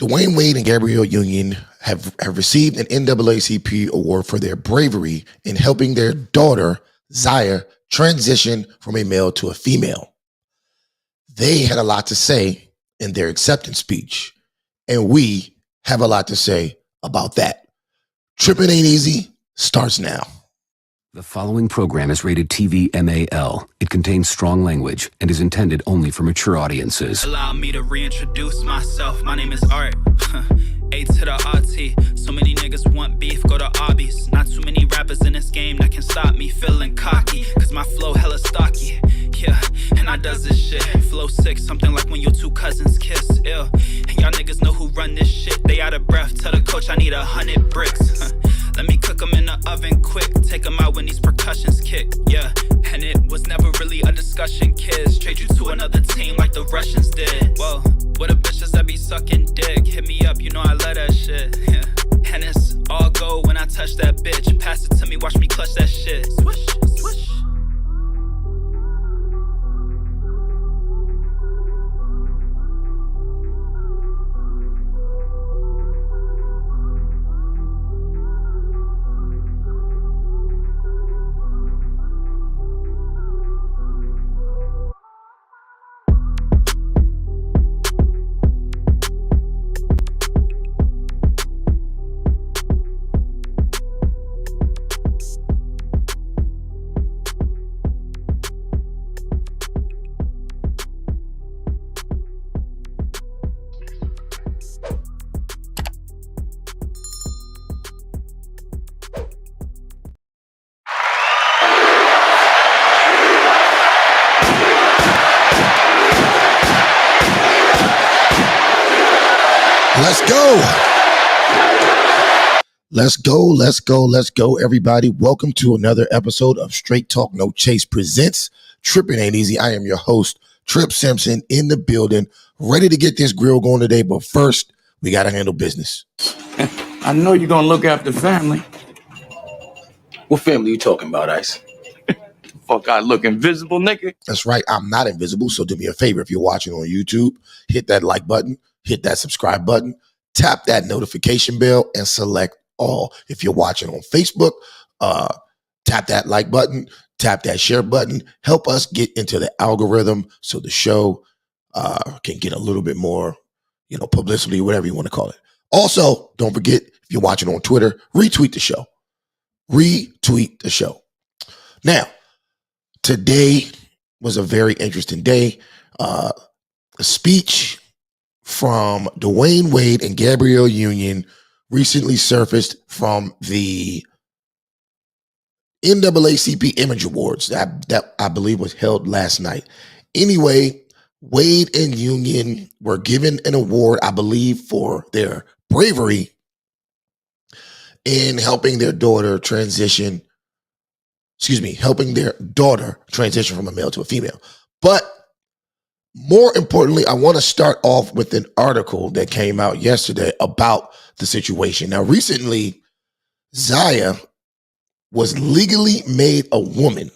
Dwayne Wade and Gabrielle Union have received an NAACP award for their bravery in helping their daughter, Zaya, transition from a male to a female. They had a lot to say in their acceptance speech, and we have a lot to say about that. Trippin' Ain't Easy starts now. The following program is rated TV MAL. It contains strong language and is intended only for mature audiences. Allow me to reintroduce myself. My name is Art. A to the RT. So many niggas want beef, go to Arby's. Not too many rappers in this game that can stop me feeling cocky. Cause my flow hella stocky. Yeah, and I does this shit. Flow sick, something like when your two cousins kiss. Ew. And y'all niggas know who run this shit. They out of breath. Tell the coach I need 100 bricks. Let me cook them in the oven quick. Take them out when these percussions kick. Yeah, and it was never really a discussion, kids. Trade you to another team like the Russians did. Whoa, what a bitches that be sucking dick. Hit me up, you know I love that shit. Yeah. And it's all go when I touch that bitch. Pass it to me, watch me clutch that shit. Swish, swish. Let's go, everybody. Welcome to another episode of Straight Talk No Chase presents Trippin' Ain't Easy. I am your host, Trip Simpson, in the building, ready to get this grill going today. But first, we got to handle business. I know you're going to look after family. What family you talking about, Ice? Fuck, I look invisible, nigga. That's right. I'm not invisible. So do me a favor. If you're watching on YouTube, hit that like button, hit that subscribe button, tap that notification bell, and select all. If you're watching on Facebook, tap that like button, tap that share button. Help us get into the algorithm so the show can get a little bit more, publicity, whatever you want to call it. Also, don't forget, if you're watching on Twitter, retweet the show. Retweet the show. Now, today was a very interesting day. A speech from Dwayne Wade and Gabrielle Union recently surfaced from the NAACP Image Awards that I believe was held last night. Anyway, Wade and Union were given an award, I believe, for their bravery in helping their daughter transition from a male to a female. But more importantly, I want to start off with an article that came out yesterday about the situation. Now, recently, Zaya was legally made a woman.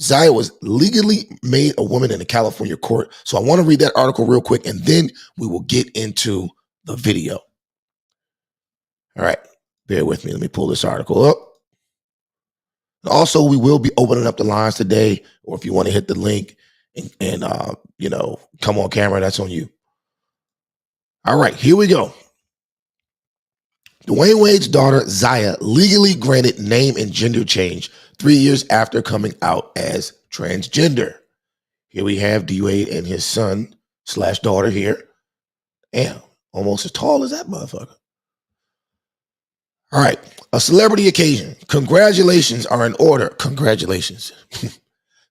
Zaya was legally made a woman in a California court. So I want to read that article real quick, and then we will get into the video. All right, bear with me. Let me pull this article up. Also, we will be opening up the lines today, or if you want to hit the link and come on camera, that's on you. All right, here we go. Dwayne Wade's daughter, Zaya, legally granted name and gender change 3 years after coming out as transgender. Here we have D. Wade and his son / daughter here. Damn, almost as tall as that motherfucker. All right, a celebrity occasion. Congratulations are in order. Congratulations.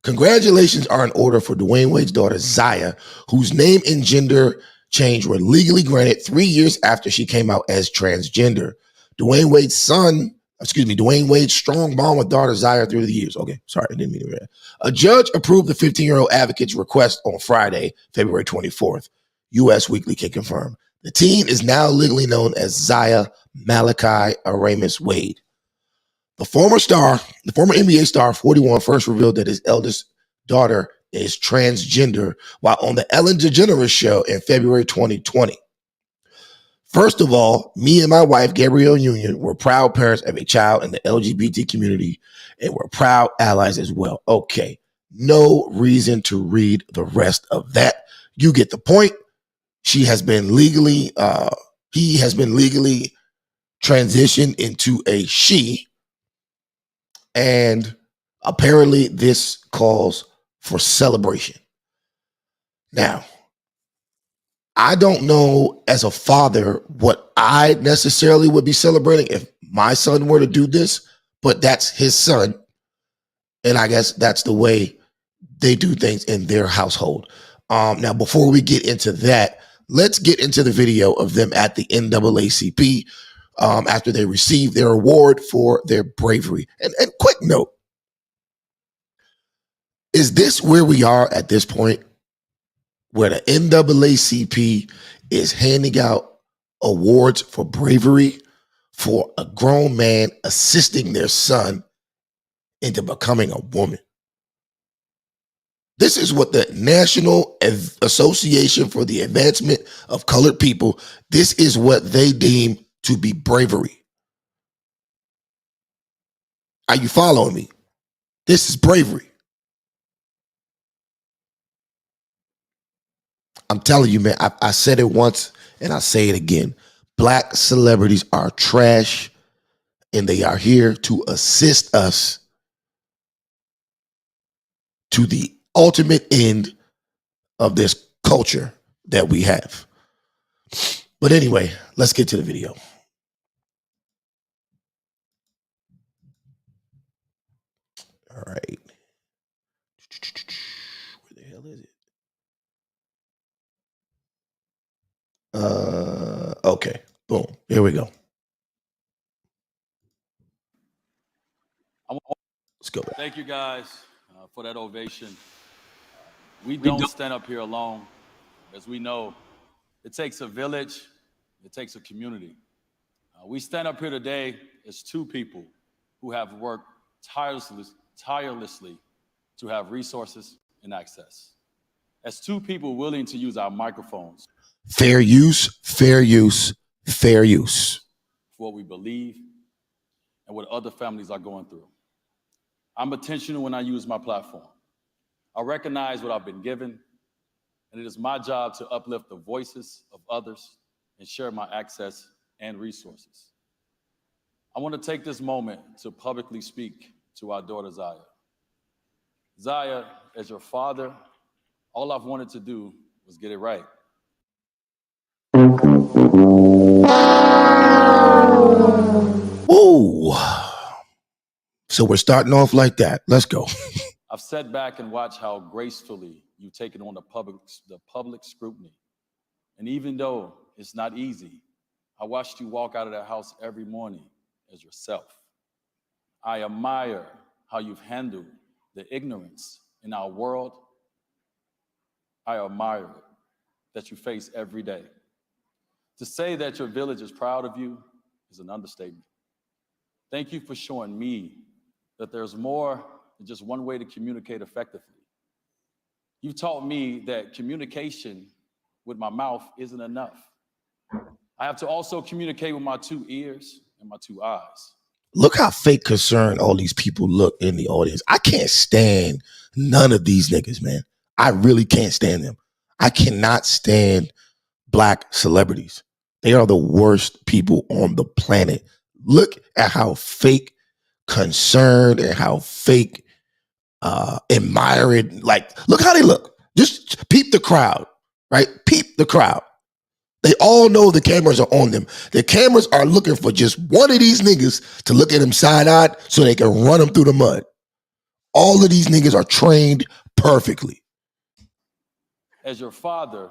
Congratulations are in order for Dwayne Wade's daughter, Zaya, whose name and gender change were legally granted 3 years after she came out as transgender. Dwayne Wade's strong bond with daughter Zaya through the years. Okay, sorry, I didn't mean to read that. A judge approved the 15-year-old advocate's request on Friday, February 24th. U.S. Weekly can confirm. The teen is now legally known as Zaya Malachi Aramis Wade. The former NBA star, 41, first revealed that his eldest daughter is transgender while on the Ellen DeGeneres show in February 2020. First of all, me and my wife, Gabrielle Union, were proud parents of a child in the LGBT community, and we're proud allies as well. Okay, no reason to read the rest of that. You get the point. He has been legally transitioned into a she, and apparently this calls for celebration. Now, I don't know as a father what I necessarily would be celebrating if my son were to do this, but that's his son. And I guess that's the way they do things in their household. Now, before we get into that, let's get into the video of them at the NAACP after they received their award for their bravery. And quick note, is this where we are at this point, where the NAACP is handing out awards for bravery for a grown man assisting their son into becoming a woman? This is what the National Association for the Advancement of Colored People, this is what they deem to be bravery. Are you following me? This is bravery. I'm telling you, man, I said it once and I say it again. Black celebrities are trash, and they are here to assist us to the ultimate end of this culture that we have. But anyway, let's get to the video. All right. Where the hell is it? Okay. Boom. Here we go. Let's go back. Thank you guys for that ovation. We don't stand up here alone. As we know, it takes a village, it takes a community. We stand up here today as two people who have worked tirelessly to have resources and access. As two people willing to use our microphones. Fair use, fair use, fair use. For what we believe and what other families are going through. I'm intentional when I use my platform. I recognize what I've been given, and it is my job to uplift the voices of others and share my access and resources. I want to take this moment to publicly speak to our daughter, Zaya. Zaya, as your father, all I've wanted to do was get it right. Whoa. So we're starting off like that. Let's go. I've sat back and watched how gracefully you've taken on the public scrutiny. And even though it's not easy, I watched you walk out of that house every morning as yourself. I admire how you've handled the ignorance in our world. I admire it that you face every day. To say that your village is proud of you is an understatement. Thank you for showing me that there's more than just one way to communicate effectively. You've taught me that communication with my mouth isn't enough. I have to also communicate with my two ears and my two eyes. Look how fake concerned all these people look in the audience. I can't stand none of these niggas, man. I really can't stand them. I cannot stand Black celebrities. They are the worst people on the planet. Look at how fake concerned and how fake admiring. Like, look how they look. Just peep the crowd, right? Peep the crowd. They all know the cameras are on them. The cameras are looking for just one of these niggas to look at them side-eyed so they can run them through the mud. All of these niggas are trained perfectly. As your father,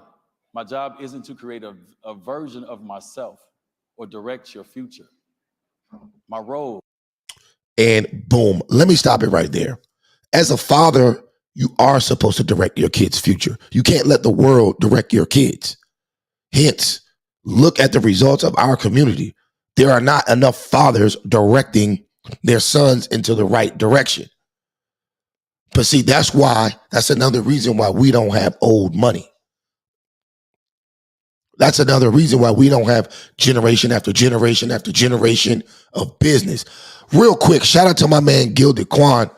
my job isn't to create a version of myself or direct your future. My role. And boom, let me stop it right there. As a father, you are supposed to direct your kids' future. You can't let the world direct your kids. Hence, look at the results of our community. There are not enough fathers directing their sons into the right direction. But see, that's another reason why we don't have old money. That's another reason why we don't have generation after generation after generation of business. Real quick, shout out to my man Gilded Quan.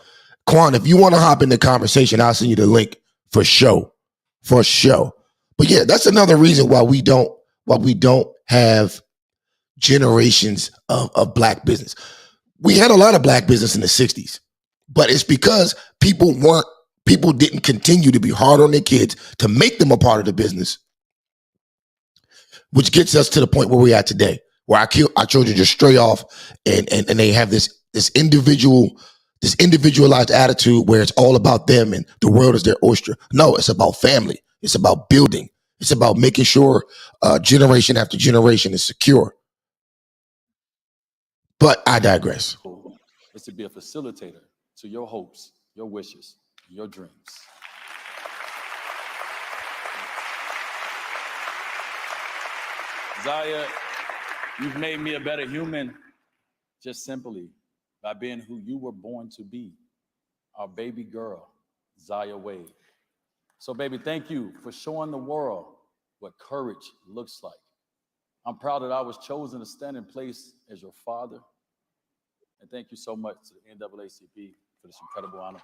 Quan, if you want to hop in the conversation, I'll send you the link for show. For show. But yeah, that's another reason why we don't have generations of black business. We had a lot of black business in the 60s, but it's because people didn't continue to be hard on their kids to make them a part of the business, which gets us to the point where we're at today, where our children just stray off and they have this individualized attitude where it's all about them and the world is their oyster. No, it's about family. It's about building. It's about making sure generation after generation is secure. But I digress. Is to be a facilitator to your hopes, your wishes, your dreams. Zaya, you've made me a better human just simply by being who you were born to be, our baby girl, Zaya Wade. So baby, thank you for showing the world what courage looks like. I'm proud that I was chosen to stand in place as your father. And thank you so much to the NAACP for this incredible honor.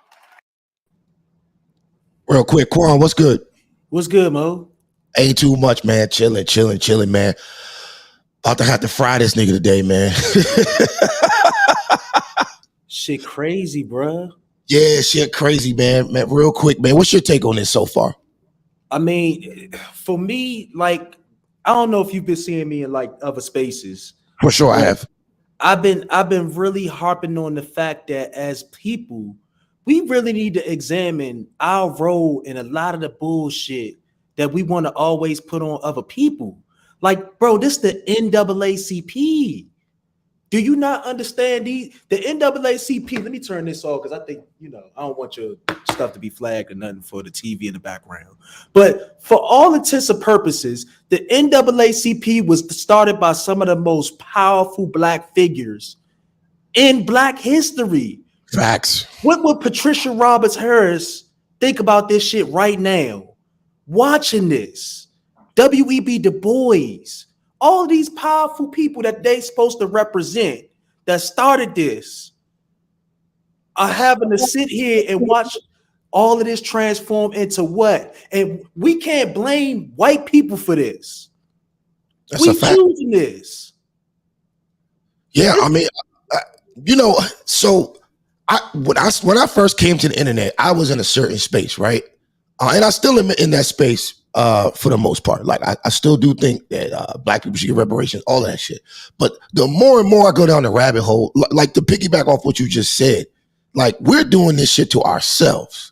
Real quick, Quan, what's good? What's good, Mo? Ain't too much, man. Chilling, man. About to have to fry this nigga today, man. Shit crazy, bruh. Yeah, shit crazy, man. Man, real quick, man. What's your take on this so far? I mean, for me, like, I don't know if you've been seeing me in like other spaces. For sure, I have. I've been really harping on the fact that as people, we really need to examine our role in a lot of the bullshit that we want to always put on other people. Like, bro, this the NAACP. Do you not understand the NAACP? Let me turn this off because I think, I don't want your stuff to be flagged or nothing for the TV in the background. But for all intents and purposes, the NAACP was started by some of the most powerful black figures in black history. Facts. What would Patricia Roberts Harris think about this shit right now? Watching this, W.E.B. Du Bois, all these powerful people that they supposed to represent that started this are having to sit here and watch all of this transform into what? And we can't blame white people for this. That's a fact. Choosing this. Yeah, I mean, so when I first came to the internet, I was in a certain space, right? And I still am in that space for the most part. Like, I still do think that black people should get reparations, all of that shit. But the more and more I go down the rabbit hole, like to piggyback off what you just said, like, we're doing this shit to ourselves.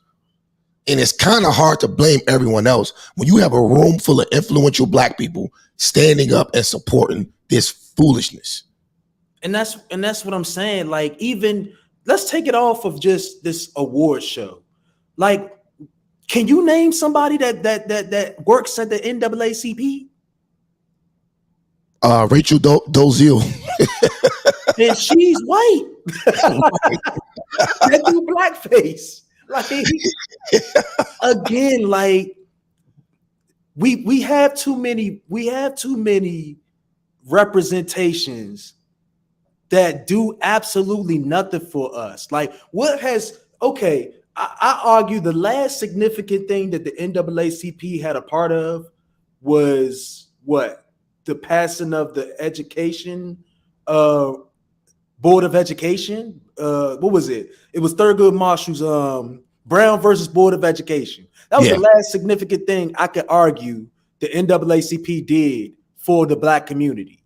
And it's kind of hard to blame everyone else when you have a room full of influential black people standing up and supporting this foolishness. And that's what I'm saying. Like, even let's take it off of just this award show. Like, can you name somebody that works at the NAACP? Rachel Dozier. And she's white. That do blackface. Like, again, like we have too many representations that do absolutely nothing for us. Like, I argue the last significant thing that the NAACP had a part of was what? The passing of the education Board of Education. What was it? It was Thurgood Marshall's Brown versus Board of Education. That was the last significant thing I could argue the NAACP did for the black community.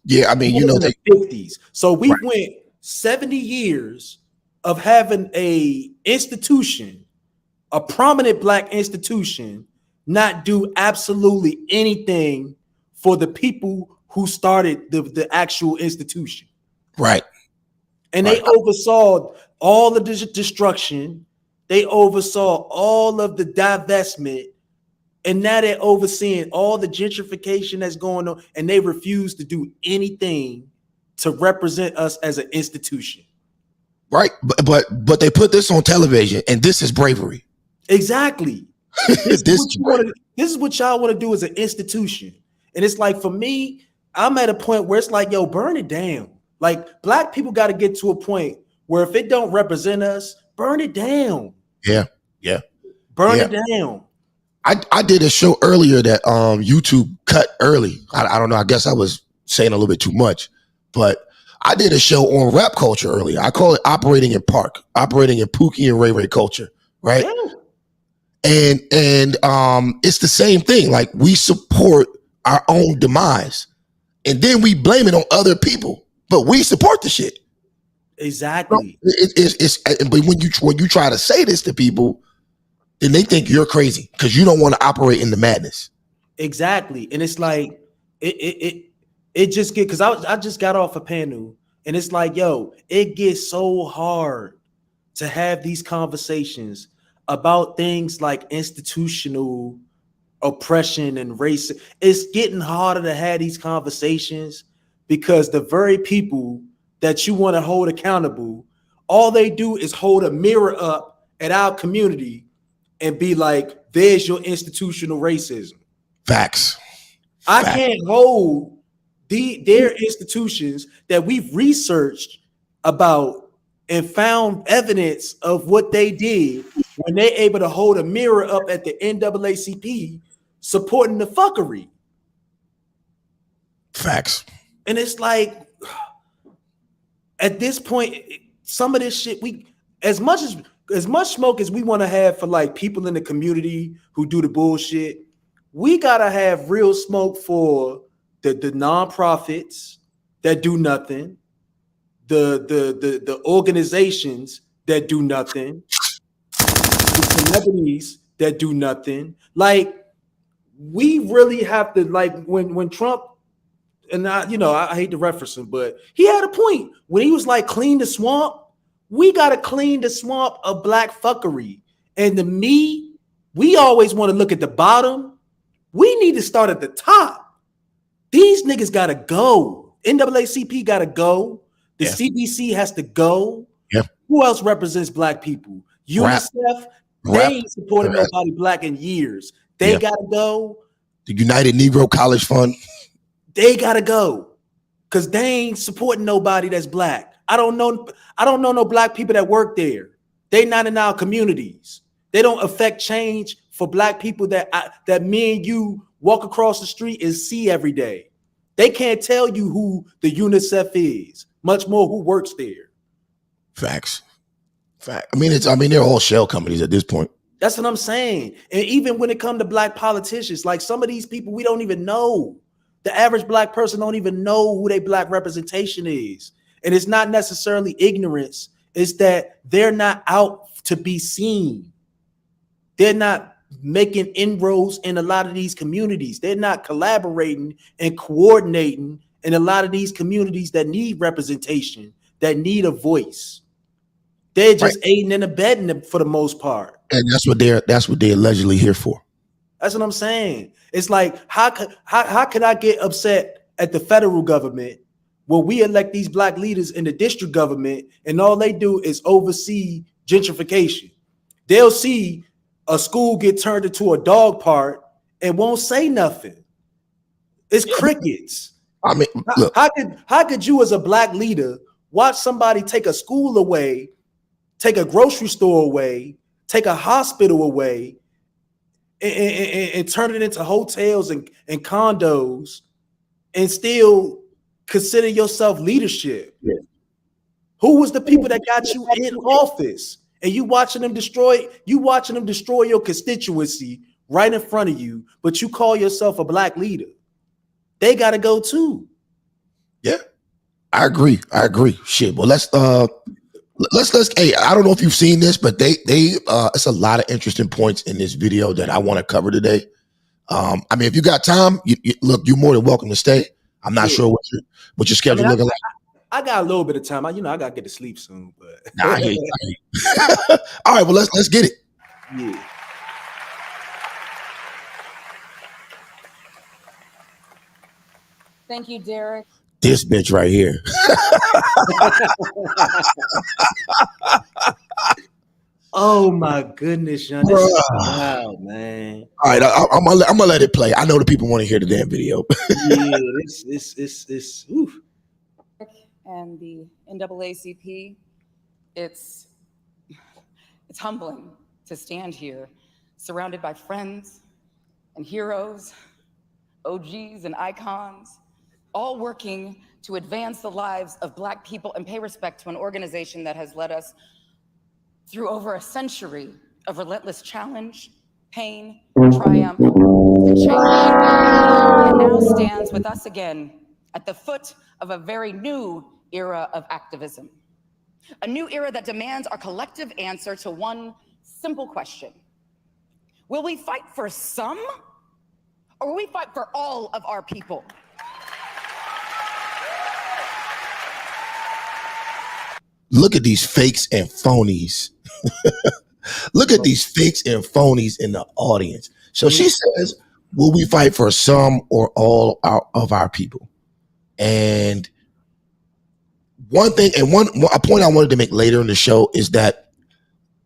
Yeah, I mean, the 50s. So we went 70 years of having a institution, a prominent black institution, not do absolutely anything for the people who started the actual institution. Right. And they oversaw all of the destruction. They oversaw all of the divestment. And now they're overseeing all the gentrification that's going on. And they refuse to do anything to represent us as an institution. Right. But they put this on television, and this is bravery. Exactly. This is what y'all want to do as an institution. And it's like, for me, I'm at a point where it's like, yo, burn it down. Like, black people got to get to a point where if it don't represent us, burn it down. Yeah. Burn it down. I did a show earlier that YouTube cut early. I don't know. I guess I was saying a little bit too much, but I did a show on rap culture earlier. I call it operating in Pookie and Ray Ray culture, right? Yeah. And it's the same thing. Like, we support our own demise, and then we blame it on other people, but we support the shit. Exactly. But when you try to say this to people, then they think you're crazy because you don't want to operate in the madness. Exactly. And it's like, it just get, because I just got off a panel, and it's like, yo, it gets so hard to have these conversations about things like institutional oppression and race. It's getting harder to have these conversations because the very people that you want to hold accountable, all they do is hold a mirror up at our community and be like, there's your institutional racism. Facts. I can't hold their institutions that we've researched about and found evidence of what they did when they're able to hold a mirror up at the NAACP supporting the fuckery. Facts. And it's like, at this point, some of this shit, as much smoke as we want to have for like people in the community who do the bullshit, we gotta have real smoke for the nonprofits that do nothing, the organizations that do nothing, the celebrities that do nothing. Like, we really have to, like, when Trump, and I hate to reference him, but he had a point when he was like, clean the swamp. We got to clean the swamp of black fuckery. And to me, we always want to look at the bottom. We need to start at the top. These niggas got to go. NAACP got to go. The CDC has to go. Yep. Who else represents black people? UNICEF. They ain't supported nobody black in years. They got to go. The United Negro College Fund. They got to go. Because they ain't supporting nobody that's black. I don't know no black people that work there. They not in our communities. They don't affect change for black people that me and you walk across the street and see every day. They can't tell you who the UNICEF is, much more who works there. Facts. I mean, they're all shell companies at this point. That's what I'm saying. And even when it comes to black politicians, like some of these people, we don't even know. The average black person don't even know who their black representation is. And it's not necessarily ignorance. It's that they're not out to be seen. They're not making inroads in a lot of these communities. They're not collaborating and coordinating in a lot of these communities that need representation, that need a voice. They're just aiding and abetting them for the most part. And that's what they're allegedly here for. That's what I'm saying. It's like, how can I get upset at the federal government when we elect these black leaders in the district government and all they do is oversee gentrification? They'll see a school get turned into a dog park and won't say nothing. It's crickets. I mean, look. How could you as a black leader watch somebody take a school away, take a grocery store away, take a hospital away, and turn it into hotels and condos and still consider yourself leadership? Yeah. Who was the people that got you in office? And you watching them destroy your constituency right in front of you, but you call yourself a black leader. They got to go too. Yeah, I agree. Shit. Well, let's hey, I don't know if you've seen this, but they it's a lot of interesting points in this video that I want to cover today. I mean, if you got time, look, you're more than welcome to stay. I'm not sure what your schedule looking like. I got a little bit of time. I got to get to sleep soon, but I hear you. All right, well, let's get it. Yeah. Thank you, Derek. This bitch right here. Oh my goodness, John. This is wow, man. All right, I'm gonna let it play. I know the people want to hear the damn video. Yeah, this oof. And the NAACP, it's humbling to stand here surrounded by friends and heroes, OGs and icons, all working to advance the lives of Black people and pay respect to an organization that has led us through over a century of relentless challenge, pain, triumph, and change. And now stands with us again at the foot of a very new era of activism. A new era that demands our collective answer to one simple question. Will we fight for some, or will we fight for all of our people? Look at these fakes and phonies. Look at these fakes and phonies in the audience. So she says, will we fight for some or all of our people? And one thing, and a point I wanted to make later in the show is that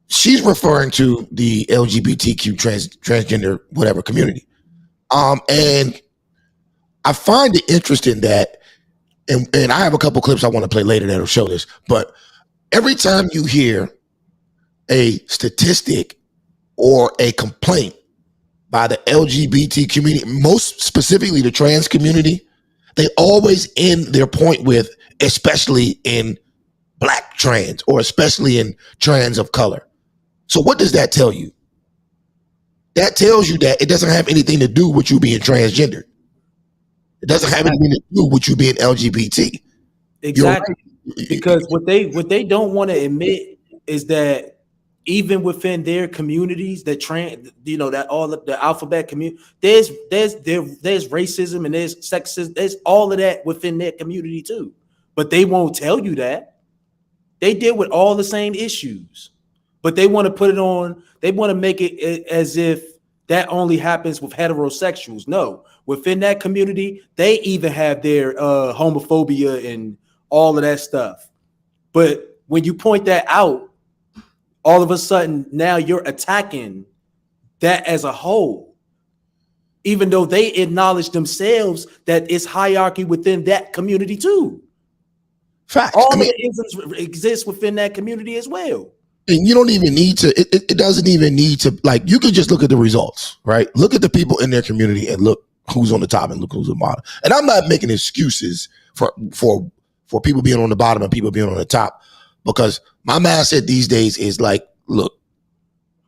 she's referring to the LGBTQ transgender whatever community. And I find it interesting that, and I have a couple clips I want to play later that'll show this, but every time you hear a statistic or a complaint by the LGBT community, most specifically the trans community, they always end their point with, especially in Black trans or especially in trans of color. So what does that tell you? That tells you that it doesn't have anything to do with you being transgender. It doesn't have anything to do with you being LGBT. Exactly. Because what they don't want to admit is that even within their communities, that that all of the alphabet community, there's racism and there's sexism, there's all of that within their community too. But they won't tell you that. They deal with all the same issues, but they want to put it on. They want to make it as if that only happens with heterosexuals. No, within that community, they even have their homophobia and all of that stuff. But when you point that out, all of a sudden now you're attacking that as a whole, even though they acknowledge themselves that it's hierarchy within that community too. Facts. All the isms exist within that community as well. And you don't even need to, it doesn't even need to, like, you can just look at the results, right? Look at the people in their community and look who's on the top and look who's on the bottom. And I'm not making excuses for people being on the bottom and people being on the top, because my mindset these days is like, look,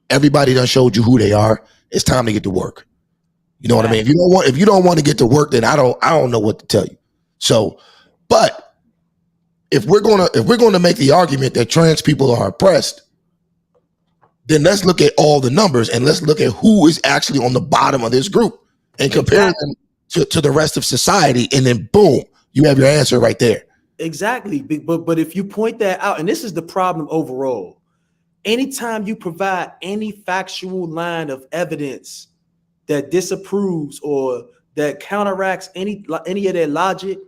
everybody done showed you who they are. It's time to get to work. You know what I mean? If you don't want to get to work, then I don't know what to tell you. So, but if we're gonna make the argument that trans people are oppressed, then let's look at all the numbers and let's look at who is actually on the bottom of this group and compare them to the rest of society, and then boom, you have your answer right there. Exactly. But if you point that out, and this is the problem overall, anytime you provide any factual line of evidence that disapproves or that counteracts any of their logic,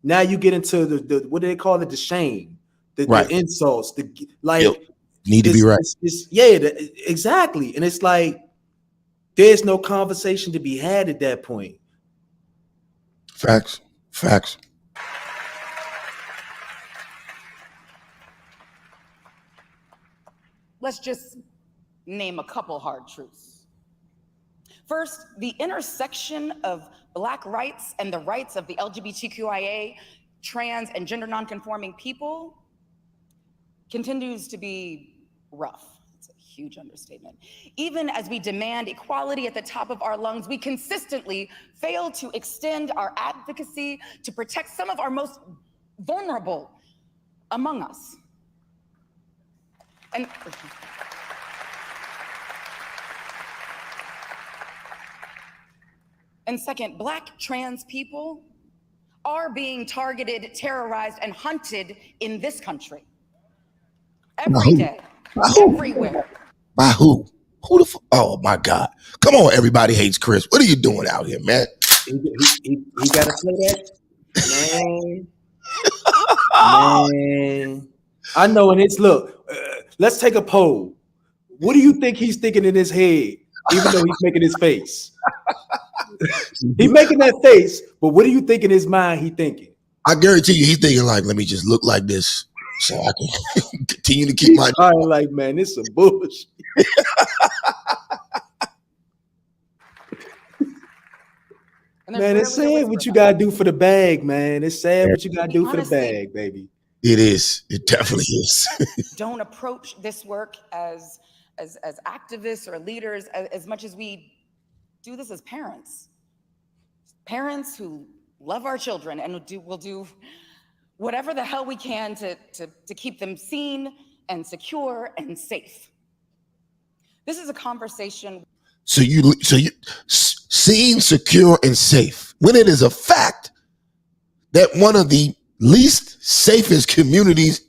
now you get into the what do they call it? The shame, the insults, Need to be right. Exactly. And it's like there's no conversation to be had at that point. Facts. Let's just name a couple hard truths. First, the intersection of Black rights and the rights of the LGBTQIA, trans, and gender nonconforming people continues to be rough. It's a huge understatement. Even as we demand equality at the top of our lungs, we consistently fail to extend our advocacy to protect some of our most vulnerable among us. And second, Black trans people are being targeted, terrorized, and hunted in this country. Every day, everywhere. By who? Who the oh my God. Come on, everybody hates Chris. What are you doing out here, man? He got to play that? Man. I know, and it's, look, let's take a poll. What do you think he's thinking in his head, even though he's making his face? He's making that face, but what do you think in his mind he thinking? I guarantee you he's thinking like, let me just look like this so I can continue to keep my. I'm like, man, this is some bullshit. Man, it's sad what you gotta do for the bag, man. It's sad what you gotta do for the bag, baby. It is. It definitely is. Don't approach this work as activists or leaders as much as we do this as parents. Parents who love our children and will do whatever the hell we can to keep them seen and secure and safe. This is a conversation. So you seen, secure, and safe, when it is a fact that one of the least safest communities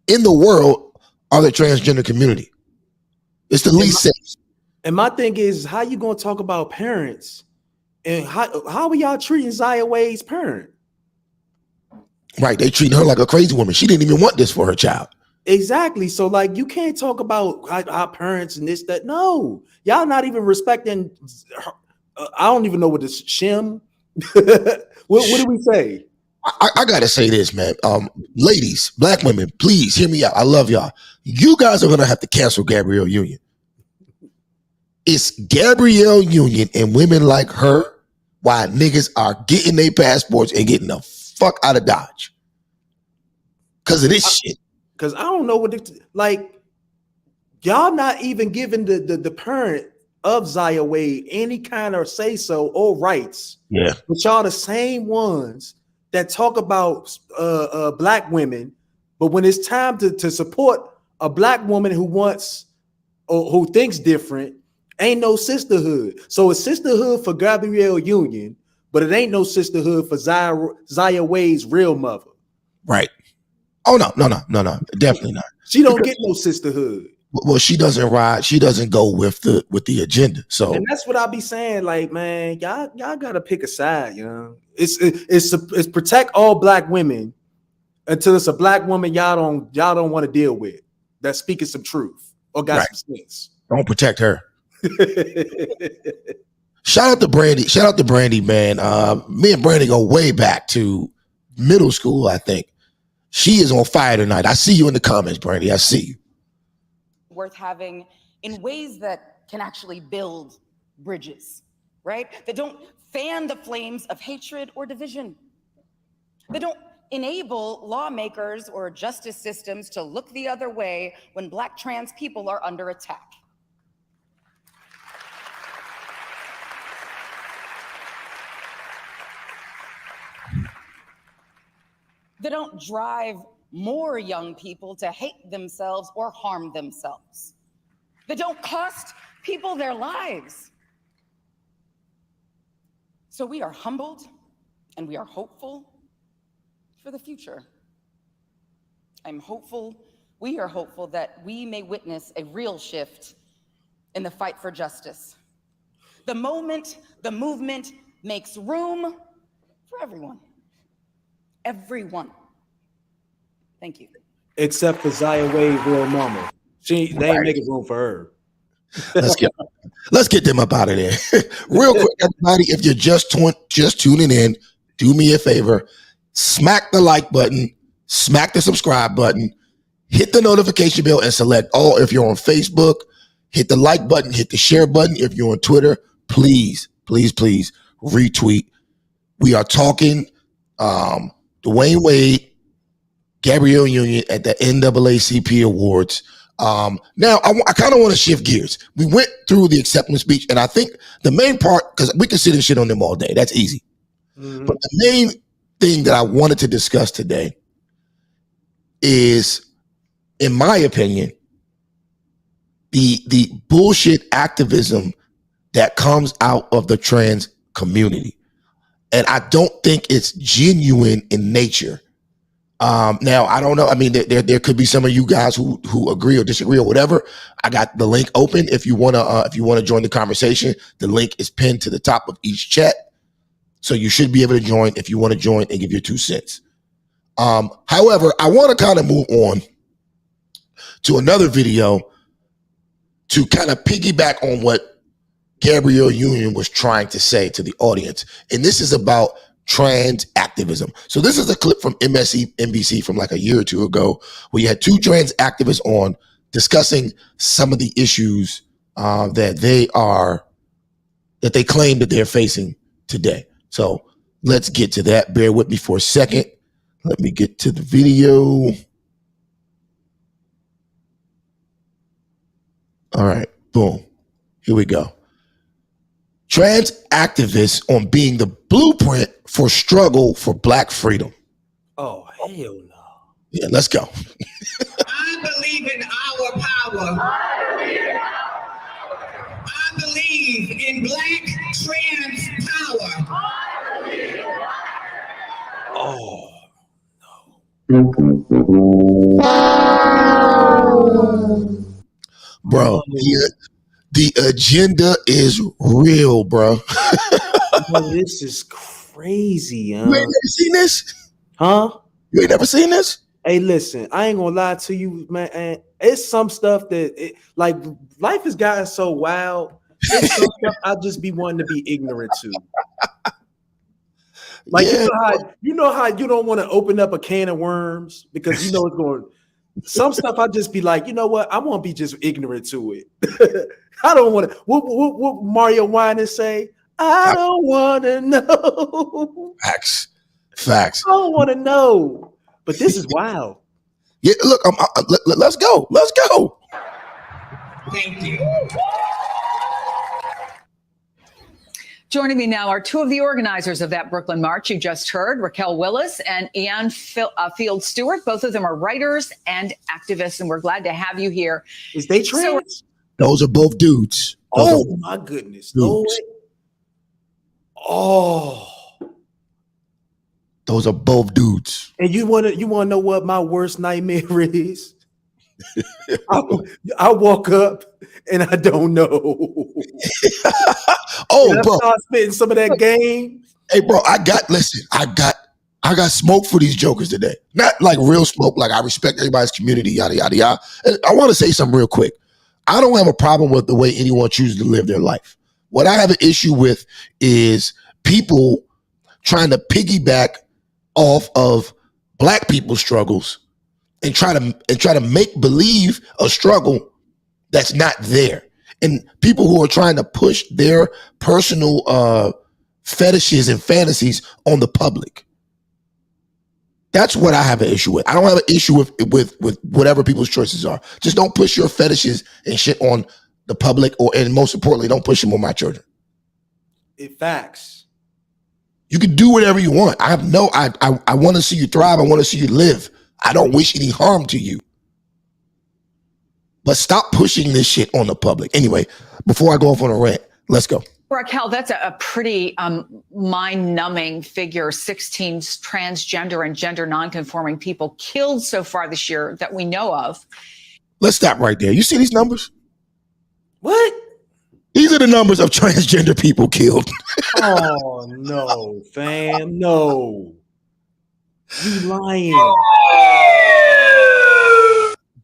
in the world are the transgender community. It's the least safe. And my thing is, how you gonna talk about parents and how are y'all treating Zaya Wade's parent? Right, they treating her like a crazy woman. She didn't even want this for her child. Exactly. So like, you can't talk about our parents and this, that. No, y'all not even respecting her. I don't even know what this shim. What do we say? I gotta say this, man. Ladies, black women, please hear me out. I love y'all. You guys are gonna have to cancel Gabrielle Union. It's Gabrielle Union and women like her why niggas are getting their passports and getting the fuck out of Dodge. Because of this shit. Because I don't know what like, y'all not even giving the parent of Zaya Wade any kind of say so or rights. Yeah. But y'all the same ones that talk about black women, but when it's time to support a black woman who wants or who thinks different, ain't no sisterhood. So it's sisterhood for Gabrielle Union, but it ain't no sisterhood for Zaya Wade's real mother. Right. Oh no, definitely not. She don't get no sisterhood. Well, she doesn't ride. She doesn't go with the agenda. So, and that's what I be saying. Like, man, y'all gotta pick a side. You know, it's protect all black women until it's a black woman y'all don't want to deal with that's speaking some truth or got some sense. Don't protect her. Shout out to Brandy, man. Me and Brandy go way back to middle school, I think. She is on fire tonight. I see you in the comments, Brandy. I see you. Worth having in ways that can actually build bridges, right? That don't fan the flames of hatred or division. That don't enable lawmakers or justice systems to look the other way when Black trans people are under attack. They don't drive more young people to hate themselves or harm themselves. They don't cost people their lives. So we are humbled and we are hopeful for the future. We are hopeful that we may witness a real shift in the fight for justice. The moment the movement makes room for everyone. Everyone. Thank you. Except for Zaya Wade, real mama. They ain't making room for her. Let's get them up out of there. Real quick, everybody, if you're just tuning in, do me a favor. Smack the like button, smack the subscribe button, hit the notification bell and select all. If you're on Facebook, hit the like button, hit the share button. If you're on Twitter, please retweet. We are talking Dwayne Wade, Gabrielle Union at the NAACP Awards. Now, I kind of want to shift gears. We went through the acceptance speech, and I think the main part, because we can sit and shit on them all day. That's easy. Mm-hmm. But the main thing that I wanted to discuss today is, in my opinion, the bullshit activism that comes out of the trans community. And I don't think it's genuine in nature. Now, I don't know. I mean, there could be some of you guys who agree or disagree or whatever. I got the link open. If you wanna join the conversation, the link is pinned to the top of each chat. So you should be able to join if you want to join and give your 2 cents. However, I want to kind of move on to another video to kind of piggyback on what Gabrielle Union was trying to say to the audience. And this is about trans activism. So this is a clip from MSNBC from like a year or two ago, where you had two trans activists on discussing some of the issues that they claim that they're facing today. So let's get to that. Bear with me for a second. Let me get to the video. All right, boom. Here we go. Trans activists on being the blueprint for struggle for Black freedom. Oh, hell no. Yeah, let's go. I believe in our power. I believe in Black trans power. Oh, Bro, the agenda is real, bro. no. This is crazy, You ain't never seen this? huh? You ain't never seen this? Hey, listen, I ain't gonna lie to you, man. It's some stuff that, like, life has gotten so wild. It's some stuff I just be wanting to be ignorant to. Like, Yeah. you know how you don't want to open up a can of worms because you know it's going. Some stuff I just be like, you know what? I want to be just ignorant to it. I don't want to. What Mario Winans say? I don't want to know. Facts. I don't want to know. But this is wild. Yeah, look, let's go. Let's go. Thank you. Joining me now are two of the organizers of that Brooklyn March you just heard, Raquel Willis and Ian Field Stewart. Both of them are writers and activists, and we're glad to have you here. Is they trans? Those are both dudes. Oh my goodness. No way. Oh. Those are both dudes. And you wanna know what my worst nightmare is? I walk up and I don't know. Oh, bro. I start spitting some of that game. Hey, bro, I got smoke for these jokers today. Not like real smoke, like I respect everybody's community, yada, yada, yada. And I want to say something real quick. I don't have a problem with the way anyone chooses to live their life. What I have an issue with is people trying to piggyback off of Black people's struggles and try to make believe a struggle that's not there. And people who are trying to push their personal fetishes and fantasies on the public. That's what I have an issue with. I don't have an issue with whatever people's choices are. Just don't push your fetishes and shit on the public, and most importantly, don't push them on my children. Facts. You can do whatever you want. I want to see you thrive. I want to see you live. I don't wish any harm to you. But stop pushing this shit on the public. Anyway, before I go off on a rant, let's go. Raquel, that's a pretty mind-numbing figure. 16 transgender and gender nonconforming people killed so far this year that we know of. Let's stop right there. You see these numbers? What? These are the numbers of transgender people killed. Oh no, fam, no. You lying.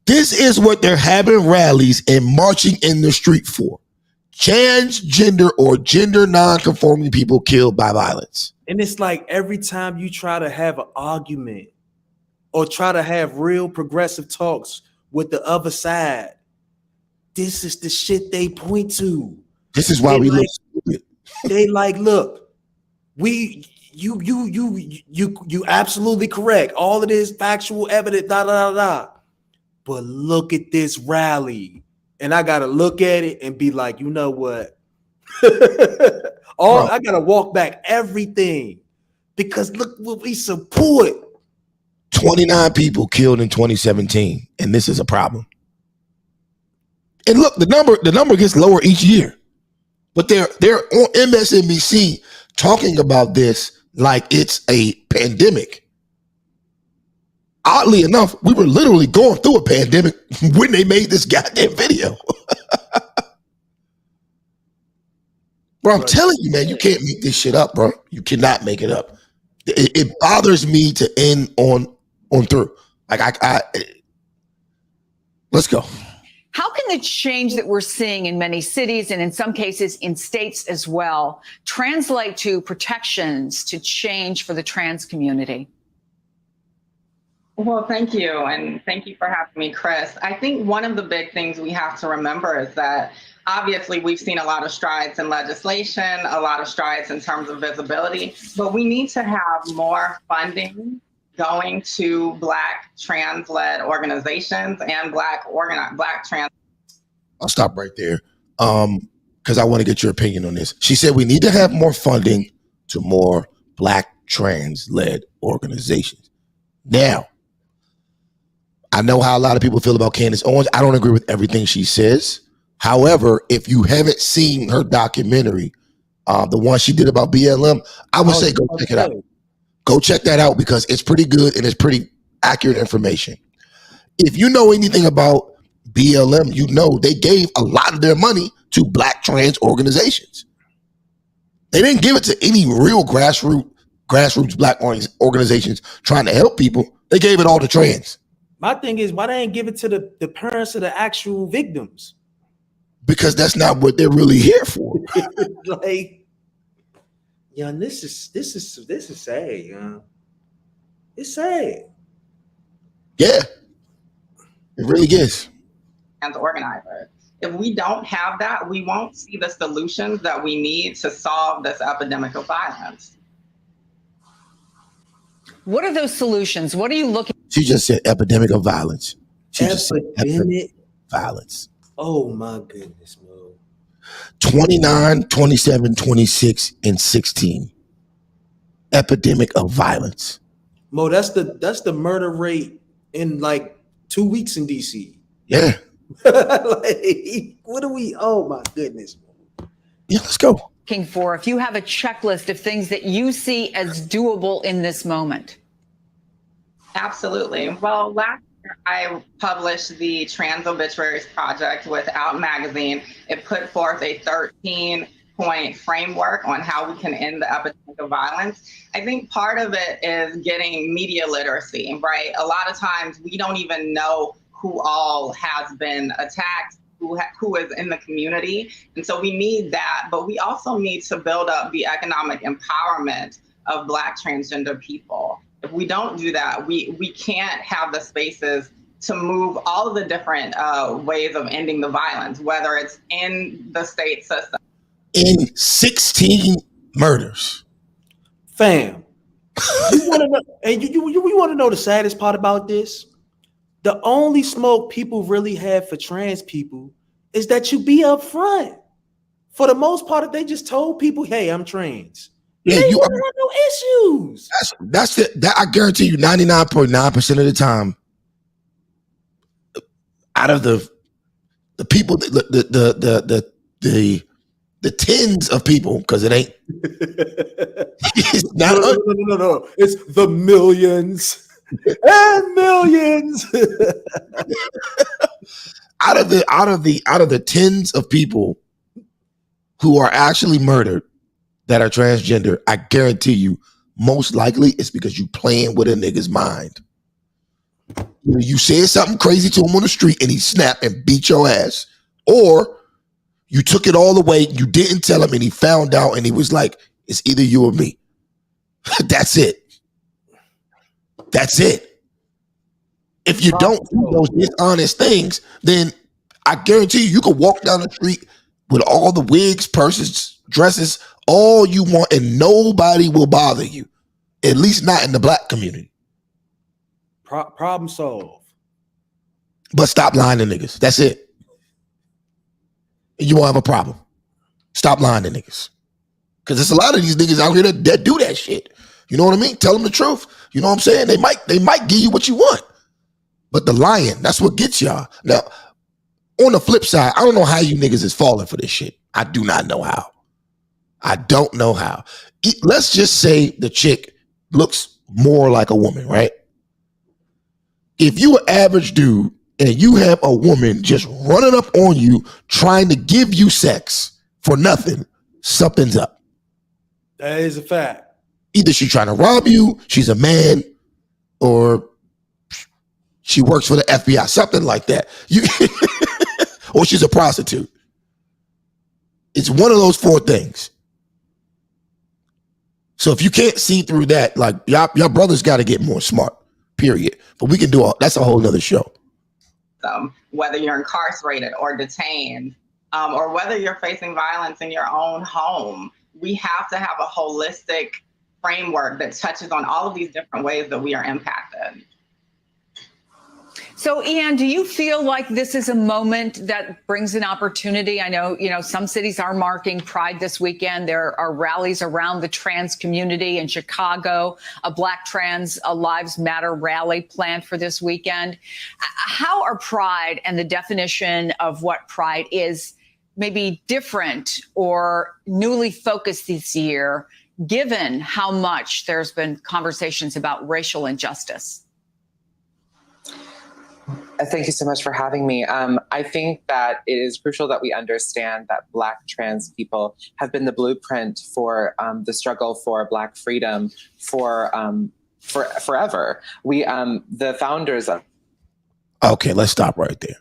This is what they're having rallies and marching in the street for. Transgender or gender non-conforming people killed by violence. And it's like every time you try to have an argument or try to have real progressive talks with the other side, this is the shit they point to. This is why we look stupid. They like, look, you absolutely correct. All of this factual evidence, da da da da. But look at this rally. And I gotta look at it and be like, you know what? I gotta walk back everything because look what we support. 29 people killed in 2017, and this is a problem. And look, the number gets lower each year. But they're on MSNBC talking about this like it's a pandemic. Oddly enough, we were literally going through a pandemic when they made this goddamn video. Bro, I'm telling you, man, you can't make this shit up, bro. You cannot make it up. It bothers me to end on through. Like let's go. How can the change that we're seeing in many cities and in some cases in states as well translate to protections, to change for the trans community? Well, thank you. And thank you for having me, Chris. I think one of the big things we have to remember is that obviously we've seen a lot of strides in legislation, a lot of strides in terms of visibility, but we need to have more funding going to Black trans-led organizations and Black trans. I'll stop right there because I want to get your opinion on this. She said we need to have more funding to more Black trans-led organizations. Now, I know how a lot of people feel about Candace Owens. I don't agree with everything she says. However, if you haven't seen her documentary, the one she did about BLM, I would say go check it out. Go check that out because it's pretty good and it's pretty accurate information. If you know anything about BLM, you know they gave a lot of their money to Black trans organizations. They didn't give it to any real grassroots Black organizations trying to help people. They gave it all to trans. My thing is, why they ain't give it to the parents of the actual victims? Because that's not what they're really here for. Like, yeah, this is sad, yeah. It's sad. Yeah, it really is. Trans organizers. If we don't have that, we won't see the solutions that we need to solve this epidemic of violence. What are those solutions? What are you looking? She just said epidemic of violence. She just said epidemic violence. Oh my goodness, Mo. 29, 27, 26, and 16. Epidemic of violence. Mo, that's the murder rate in like 2 weeks in DC. Yeah. Like, what do we? Oh my goodness. Yeah, let's go. Looking for, if you have a checklist of things that you see as doable in this moment? Absolutely. Well, last year I published the Trans Obituaries Project with Out Magazine. It put forth a 13-point framework on how we can end the epidemic of violence. I think part of it is getting media literacy, right? A lot of times we don't even know who all has been attacked, who is in the community. And so we need that, but we also need to build up the economic empowerment of Black transgender people. If we don't do that, we can't have the spaces to move all of the different ways of ending the violence, whether it's in the state system. In 16 murders. Fam, you want to know, and you want to know the saddest part about this? The only smoke people really have for trans people is that you be up front. For the most part, they just told people, "Hey, I'm trans." Yeah, they you don't have no issues. That's it. That I guarantee you, 99.9% of the time, out of the people, the tens of people, because it ain't. It's not no. It's the millions. And millions. out of the tens of people who are actually murdered that are transgender, I guarantee you, most likely it's because you playing with a nigga's mind. You said something crazy to him on the street and he snapped and beat your ass, or you took it all the way, you didn't tell him and he found out and he was like, "It's either you or me." That's it. That's it. If you don't do those dishonest things, then I guarantee you can walk down the street with all the wigs, purses, dresses, all you want, and nobody will bother you. At least not in the Black community. Problem solved. But stop lying to niggas. That's it. You won't have a problem. Stop lying to niggas. Because there's a lot of these niggas out here that do that shit. You know what I mean? Tell them the truth. You know what I'm saying? They might give you what you want. But the lying, that's what gets y'all. Now, on the flip side, I don't know how you niggas is falling for this shit. I do not know how. I don't know how. Let's just say the chick looks more like a woman, right? If you an average dude and you have a woman just running up on you trying to give you sex for nothing, something's up. That is a fact. Either she's trying to rob you, she's a man, or she works for the FBI, something like that. or she's a prostitute. It's one of those four things. So if you can't see through that, like y'all brothers got to get more smart, period. But we can do that's a whole nother show. Whether you're incarcerated or detained, or whether you're facing violence in your own home, we have to have a holistic framework that touches on all of these different ways that we are impacted. So, Ian, do you feel like this is a moment that brings an opportunity? I know, some cities are marking Pride this weekend. There are rallies around the trans community in Chicago, a Black Trans Lives Matter rally planned for this weekend. How are Pride and the definition of what Pride is maybe different or newly focused this year, given how much there's been conversations about racial injustice? Thank you so much for having me. I think that it is crucial that we understand that Black trans people have been the blueprint for the struggle for Black freedom for forever. We, the founders of. Okay, let's stop right there.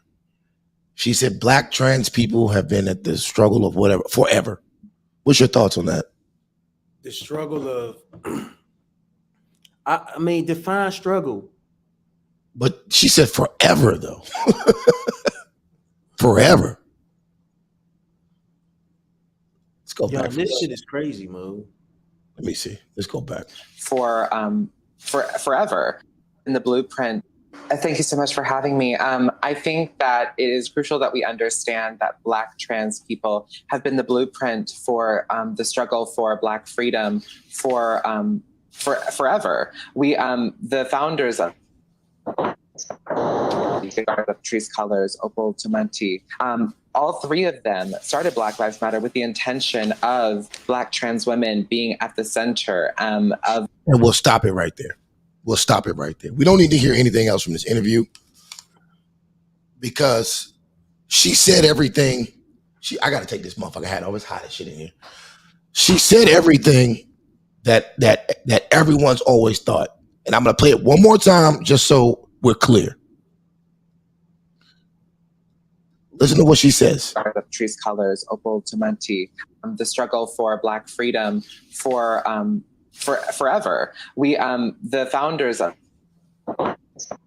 She said Black trans people have been at the struggle of whatever forever. What's your thoughts on that? The struggle of, I mean, define struggle. But she said forever, though. Forever. Let's go back. This shit is crazy, Mo. Let me see. Let's go back. For forever in the blueprint. Thank you so much for having me. I think that it is crucial that we understand that Black trans people have been the blueprint for the struggle for Black freedom for forever. We, the founders of Trees Colors, Opal Tumanti. All three of them started Black Lives Matter with the intention of Black trans women being at the center of. And we'll stop it right there. We'll stop it right there. We don't need to hear anything else from this interview because she said everything. I got to take this motherfucker hat off. It's hot as shit in here. She said everything that everyone's always thought. And I'm going to play it one more time just so we're clear. Listen to what she says. Trees Colors, Opal Tumanti. The struggle for Black freedom for forever. We, the founders of.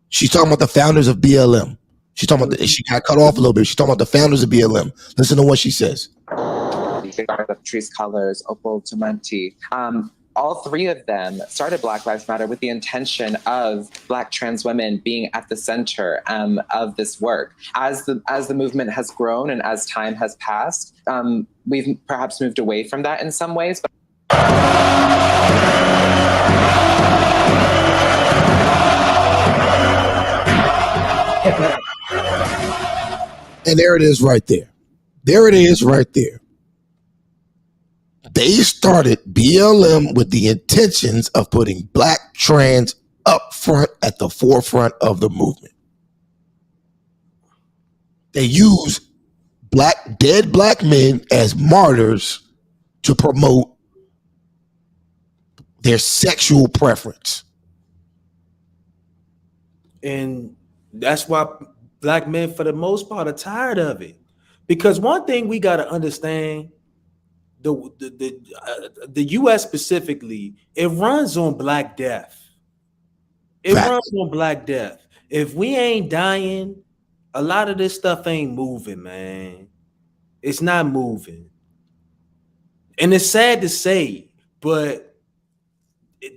She's talking about the founders of BLM. She's talking about she got cut off a little bit. She's talking about the founders of BLM. Listen to what she says. Trees Colors, Opal Tumanti. All three of them started Black Lives Matter with the intention of Black trans women being at the center of this work. As the movement has grown and as time has passed, we've perhaps moved away from that in some ways. But and there it is right there. There it is right there. They started BLM with the intentions of putting Black trans up front at the forefront of the movement. They use dead black men as martyrs to promote their sexual preference. And that's why Black men, for the most part, are tired of it. Because one thing we got to understand, the U.S. specifically, it runs on Black death. It runs on Black death. If we ain't dying, a lot of this stuff ain't moving, man. It's not moving. And it's sad to say, but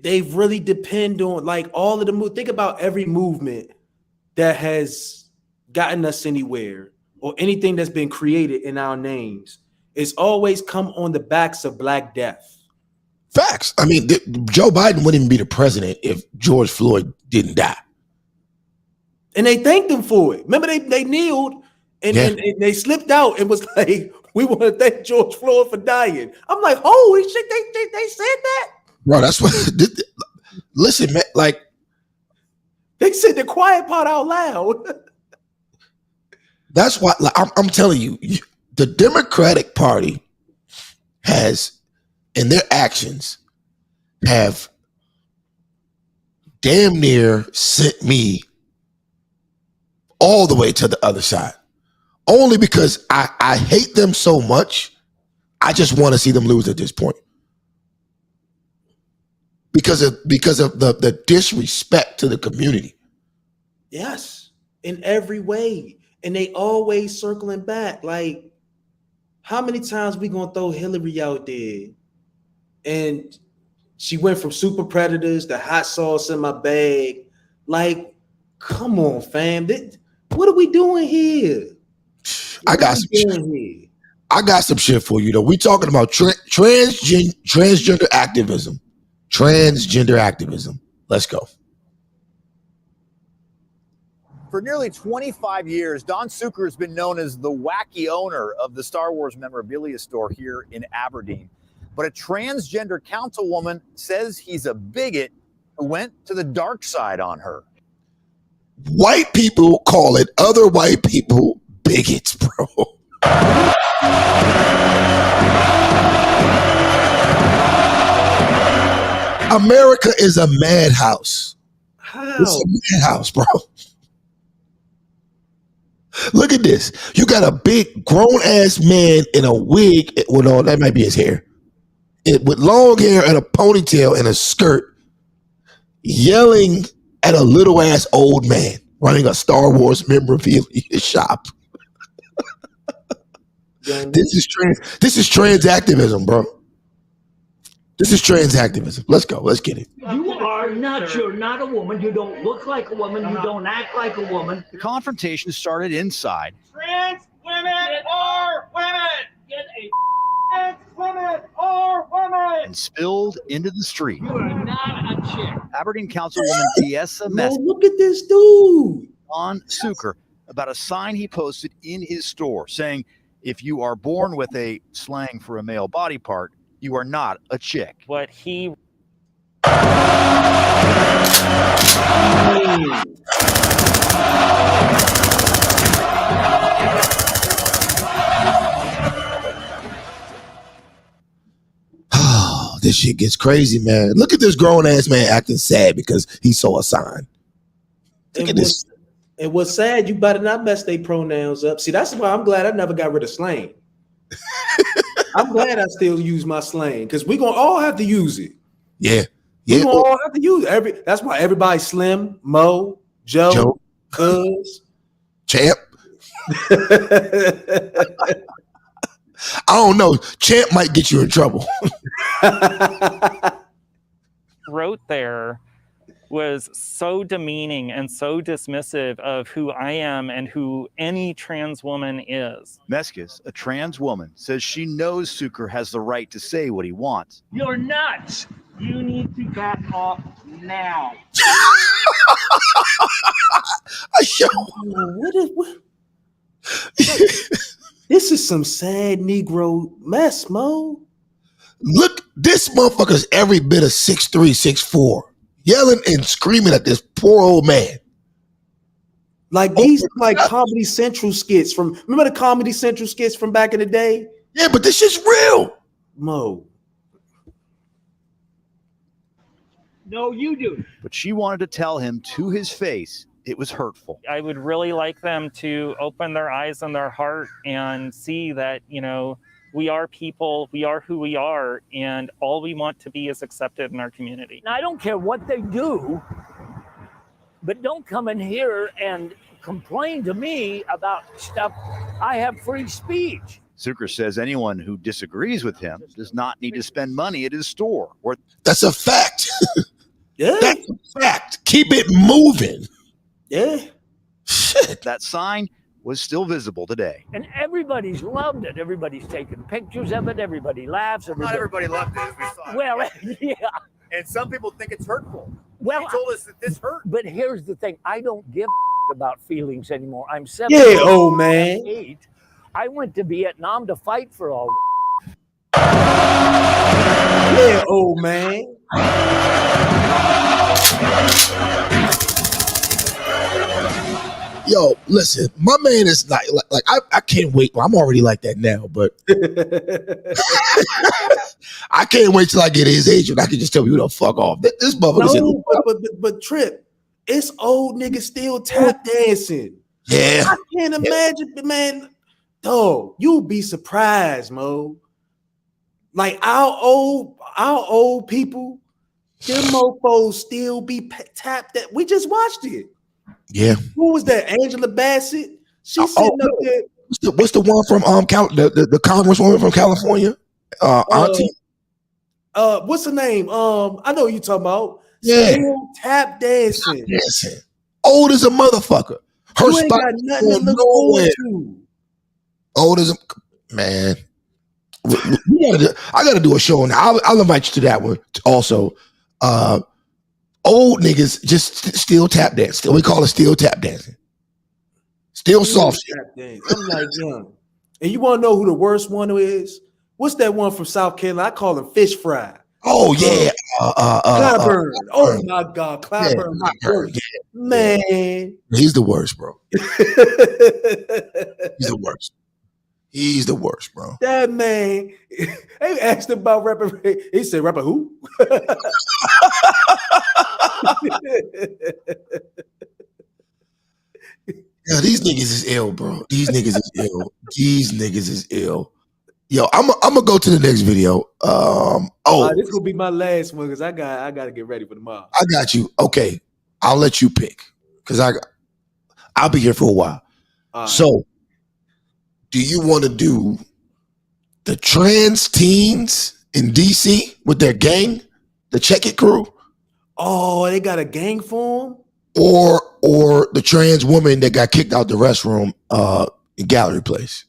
they really depend on, like, all of the think about every movement that has gotten us anywhere or anything that's been created in our names. It's always come on the backs of Black death. Facts. I mean, Joe Biden wouldn't even be the president if George Floyd didn't die. And they thanked him for it. Remember, they kneeled and they slipped out and was like, we want to thank George Floyd for dying. I'm like, holy shit, they said that? Bro, that's what, listen, man, like. They said the quiet part out loud. That's why, like, I'm telling you, the Democratic Party has, in their actions, have damn near sent me all the way to the other side. only because I hate them so much. I just want to see them lose at this point. Because of the disrespect to the community. Yes, in every way. And they always circling back. Like, how many times we gonna throw Hillary out there? And she went from super predators to hot sauce in my bag. Like, come on, fam. What are we doing here? I got some shit for you though. We talking about transgender activism. Transgender activism. Let's go. For nearly 25 years, Don Zucker has been known as the wacky owner of the Star Wars memorabilia store here in Aberdeen. But a transgender councilwoman says he's a bigot who went to the dark side on her. White people call it other white people bigots, bro. America is a madhouse. How? It's a madhouse, bro. Look at this. You got a big grown-ass man in a wig. Well, no, that might be his hair. With long hair and a ponytail and a skirt, yelling at a little-ass old man running a Star Wars memorabilia shop. This is trans activism, bro. This is trans activism. Let's go. Let's get it. You are nuts. You're not a woman. You don't look like a woman. You don't act like a woman. The confrontation started inside. Trans women are women. Trans women are women. And spilled into the street. You are not a chick. Aberdeen Councilwoman Tiesa Mess. Look at this dude. On Zucker about a sign he posted in his store saying, if you are born with a slang for a male body part, you are not a chick. What he... Oh, this shit gets crazy, man. Look at this grown-ass man acting sad because he saw a sign. Look at this. And what's sad, you better not mess their pronouns up. See, that's why I'm glad I never got rid of slang. I'm glad I still use my slang because we're gonna all have to use it. Yeah. We're gonna all have to use it. That's why everybody Slim, Mo, Joe. Cuz. Champ. I don't know. Champ might get you in trouble. wrote there was so demeaning and so dismissive of who I am and who any trans woman is. Meskis, a trans woman, says she knows Zucker has the right to say what he wants. You're nuts. You need to back off now. This is some sad Negro mess, Mo. Look, this motherfucker's every bit of 6'3", 6'4", yelling and screaming at this poor old man. Like these like Comedy Central skits from, remember the Comedy Central skits from back in the day? Yeah, but this shit's real. Mo. No, you do. But she wanted to tell him to his face it was hurtful. I would really like them to open their eyes and their heart and see that, you know, we are people, we are who we are, and all we want to be is accepted in our community. Now, I don't care what they do, but don't come in here and complain to me about stuff. I have free speech. Zucker says anyone who disagrees with him does not need to spend money at his store. That's a fact. Yeah. That's a fact. Keep it moving. Yeah. Shit. That sign was still visible today. And everybody's loved it. Everybody's taking pictures of it. Everybody laughs. Not everybody loved it as we saw it. Well, yeah. And some people think it's hurtful. Well, he told us that this hurt. But here's the thing. I don't give about feelings anymore. I'm 7. Yeah, old man. 8. I went to Vietnam to fight for all. Yeah, old man. Yo, listen, my man is like I can't wait. Well, I'm already like that now, but I can't wait till I get his age and I can just tell you to fuck off. This motherfucker. No, but Trip, it's old niggas still tap dancing. Yeah. I can't imagine, man. Dog, you'll be surprised, Mo. Like our old people, them mofos still be tapped that. We just watched it. Yeah. Who was that? Angela Bassett? She's sitting up there. What's the one from the congresswoman from California? Auntie. What's her name? I know you talking about. Yeah. Still tap dancing. Old as a motherfucker. Her You ain't spot got nothing to look forward to. Old as a man. I gotta do a show now. I'll invite you to that one also. Old niggas just still tap dance. We call it still tap dancing. Still soft shit. I'm like, young. And you want to know who the worst one is? What's that one from South Carolina? I call him Fish Fry. Oh yeah, Clyburn. Oh my God, Clyburn. Yeah. Man, he's the worst, bro. He's the worst. He's the worst, bro. That man. They asked him about rapper. He said, "Rapper who?" Yeah, these niggas is ill, bro. These niggas is ill. These niggas is ill. Yo, I'm gonna go to the next video. This gonna be my last one because I gotta get ready for tomorrow. I got you. Okay, I'll let you pick because I'll be here for a while. So, do you want to do the trans teens in DC with their gang, the Check It crew? Oh, they got a gang form? Or the trans woman that got kicked out the restroom in Gallery Place?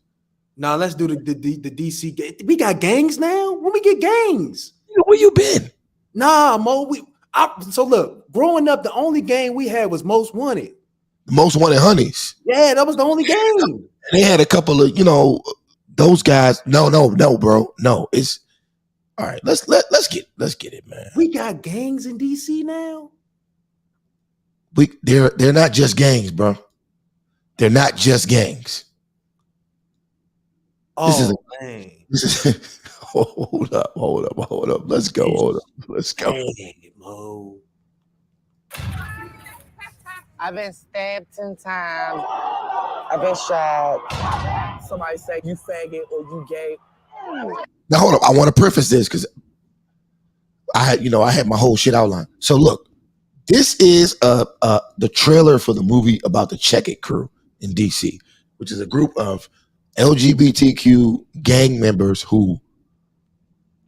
Now let's do the DC. We got gangs now? When we get gangs? Where you been? Nah, Mo. So look, growing up, the only gang we had was Most Wanted. Most Wanted Honeys. Yeah, that was the only gang. They had a couple of, those guys. No, bro. No, it's all right. Let's get it, man. We got gangs in DC now. They're not just gangs, bro. They're not just gangs. Man. This is hold up. Let's go. Dang, Mo. I've been stabbed 10 times. I've been shot. Somebody say you faggot or you gay. Now hold up. I want to preface this because I had my whole shit outlined. So look, this is the trailer for the movie about the Check It crew in DC, which is a group of LGBTQ gang members who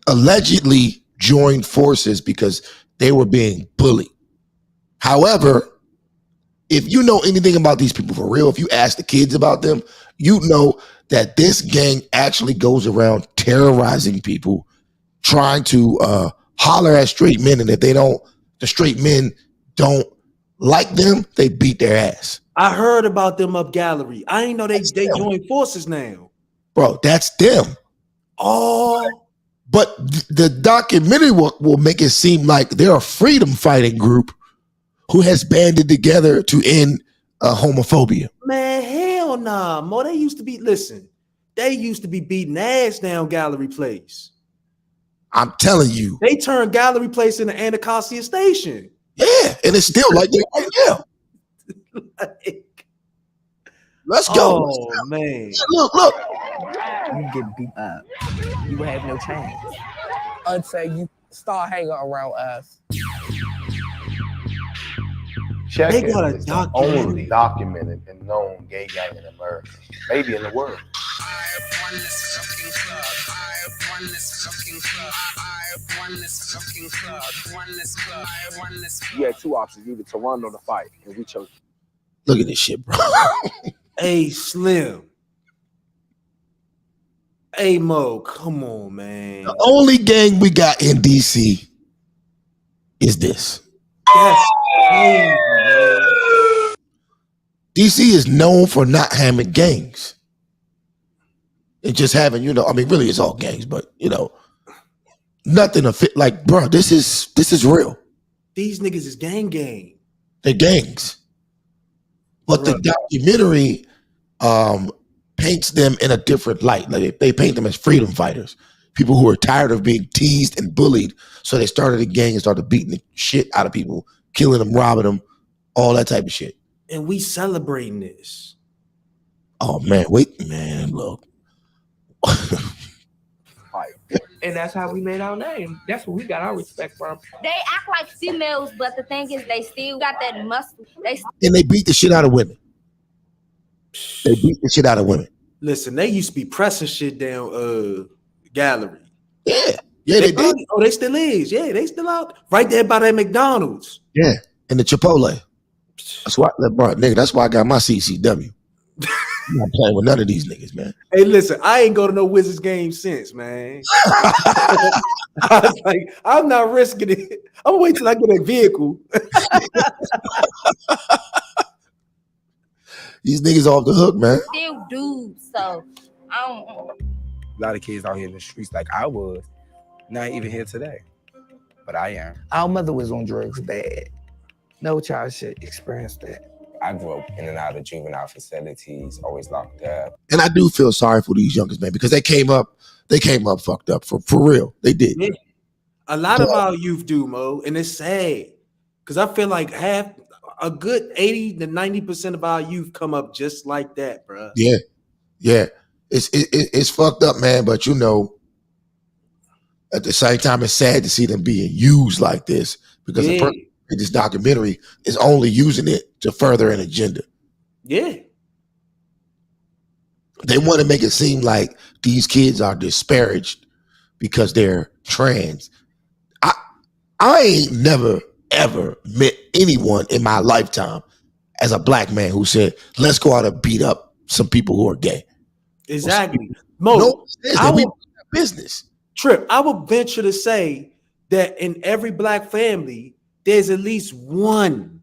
allegedly joined forces because they were being bullied. However, if you know anything about these people for real, if you ask the kids about them, you know that this gang actually goes around terrorizing people, trying to holler at straight men, and if the straight men don't like them, they beat their ass. I heard about them up Gallery. I ain't know they joined forces now. Bro, that's them. Oh. But the documentary will make it seem like they're a freedom fighting group who has banded together to end homophobia. Man, hell nah. Mo, they used to be beating ass down Gallery Place. I'm telling you. They turned Gallery Place into Anacostia Station. Yeah, and it's still like that right now. Let's go. Oh, man. Look. You get beat up. You have no chance until you start hanging around us. Check They It got a is the documentary. only documented and known gay gang in America, maybe in the world. You had two options, either to run or to fight, and we chose. Look at this shit, bro. Hey, Slim. Hey, Mo, come on, man. The only gang we got in DC is this. That's crazy, man. DC is known for not having gangs. And just having, really it's all gangs, but nothing to fit. Like, bro, this is real. These niggas is gang. They're gangs. But the documentary paints them in a different light. Like they paint them as freedom fighters, people who are tired of being teased and bullied. So they started a gang and started beating the shit out of people, killing them, robbing them, all that type of shit. And we celebrating this. Oh man, wait, man, look. And that's how we made our name. That's where we got our respect from. They act like females, but the thing is, they still got that muscle. And they beat the shit out of women. They beat the shit out of women. Listen, they used to be pressing shit down gallery. Yeah, they did. Oh, they still is. Yeah, they still out right there by that McDonald's. Yeah, and the Chipotle. That's why, bro, nigga. That's why I got my CCW. I'm not playing with none of these niggas, man. Hey, listen, I ain't go to no Wizards game since, man. I was like, I'm not risking it. I'm gonna wait till I get a vehicle. These niggas off the hook, man. Still dudes, so I don't. A lot of kids out here in the streets like I was, not even here today, but I am. Our mother was on drugs bad. No child should experience that. I grew up in and out of juvenile facilities, always locked up. And I do feel sorry for these youngers, man, because they came up fucked up for real. They did. Yeah. A lot of our youth do, Mo, and it's sad because I feel like a good 80 to 90% of our youth come up just like that, bro. Yeah. It's fucked up, man. But you know, at the same time, it's sad to see them being used like this because the person in this documentary is only using it to further an agenda. Yeah. They want to make it seem like these kids are disparaged because they're trans. I ain't never, ever met anyone in my lifetime as a black man who said, let's go out and beat up some people who are gay. Exactly. Mo, business. Trip, I would venture to say that in every black family, there's at least one.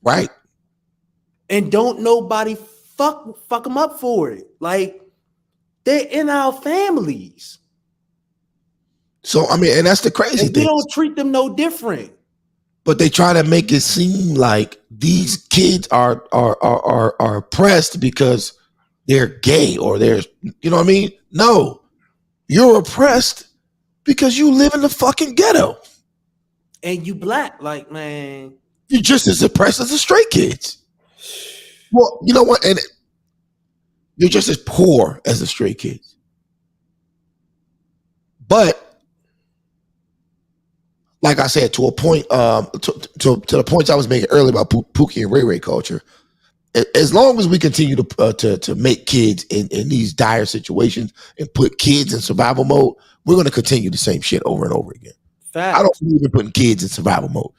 Right. And don't nobody fuck them up for it. Like, they're in our families. So, I mean, and that's the crazy thing. We don't treat them no different. But they try to make it seem like these kids are oppressed because they're gay or they're, you know what I mean? No, you're oppressed because you live in the fucking ghetto. And you black, like, man. You're just as oppressed as the straight kids. Well, you know what? And you're just as poor as the straight kids. But like I said, to a point, to the points I was making earlier about Pookie and Ray Ray culture, as long as we continue to make kids in these dire situations and put kids in survival mode, we're going to continue the same shit over and over again. Facts. I don't believe in putting kids in survival mode.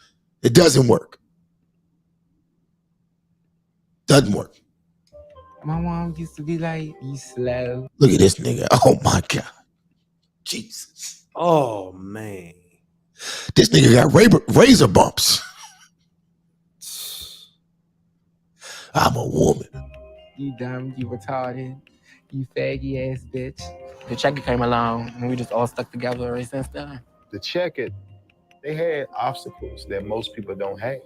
It doesn't work. Doesn't work. My mom used to be like, "You slow." Look at this nigga. Oh my God. Jesus. Oh man. This nigga got razor bumps. I'm a woman. You dumb, you retarded, you faggy ass bitch. The checker came along and we just all stuck together ever since then. The Checkered, they had obstacles that most people don't have,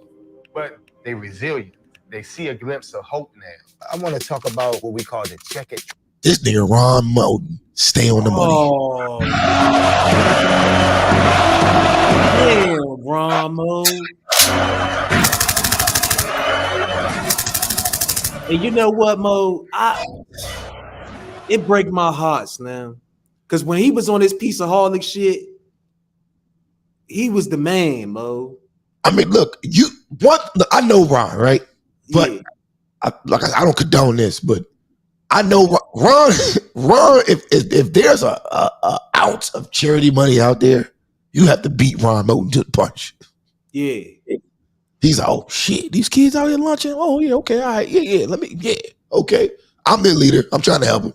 but they resilient. They see a glimpse of hope now. I want to talk about what we call the Checkered. This nigga Ron Moulton, stay on the money. Oh, damn, Ron Moulton. And you know what, Mo? It break my hearts now. Because when he was on this piece of harlot shit, he was the man, Mo. I mean, look, I know Ron, right? But yeah. I don't condone this, but I know Ron. If there's a ounce of charity money out there, you have to beat Ron Moulton to the punch. Yeah. He's like, oh shit, these kids out here lunching. Oh yeah, okay, all right, yeah, okay. I'm their leader. I'm trying to help them.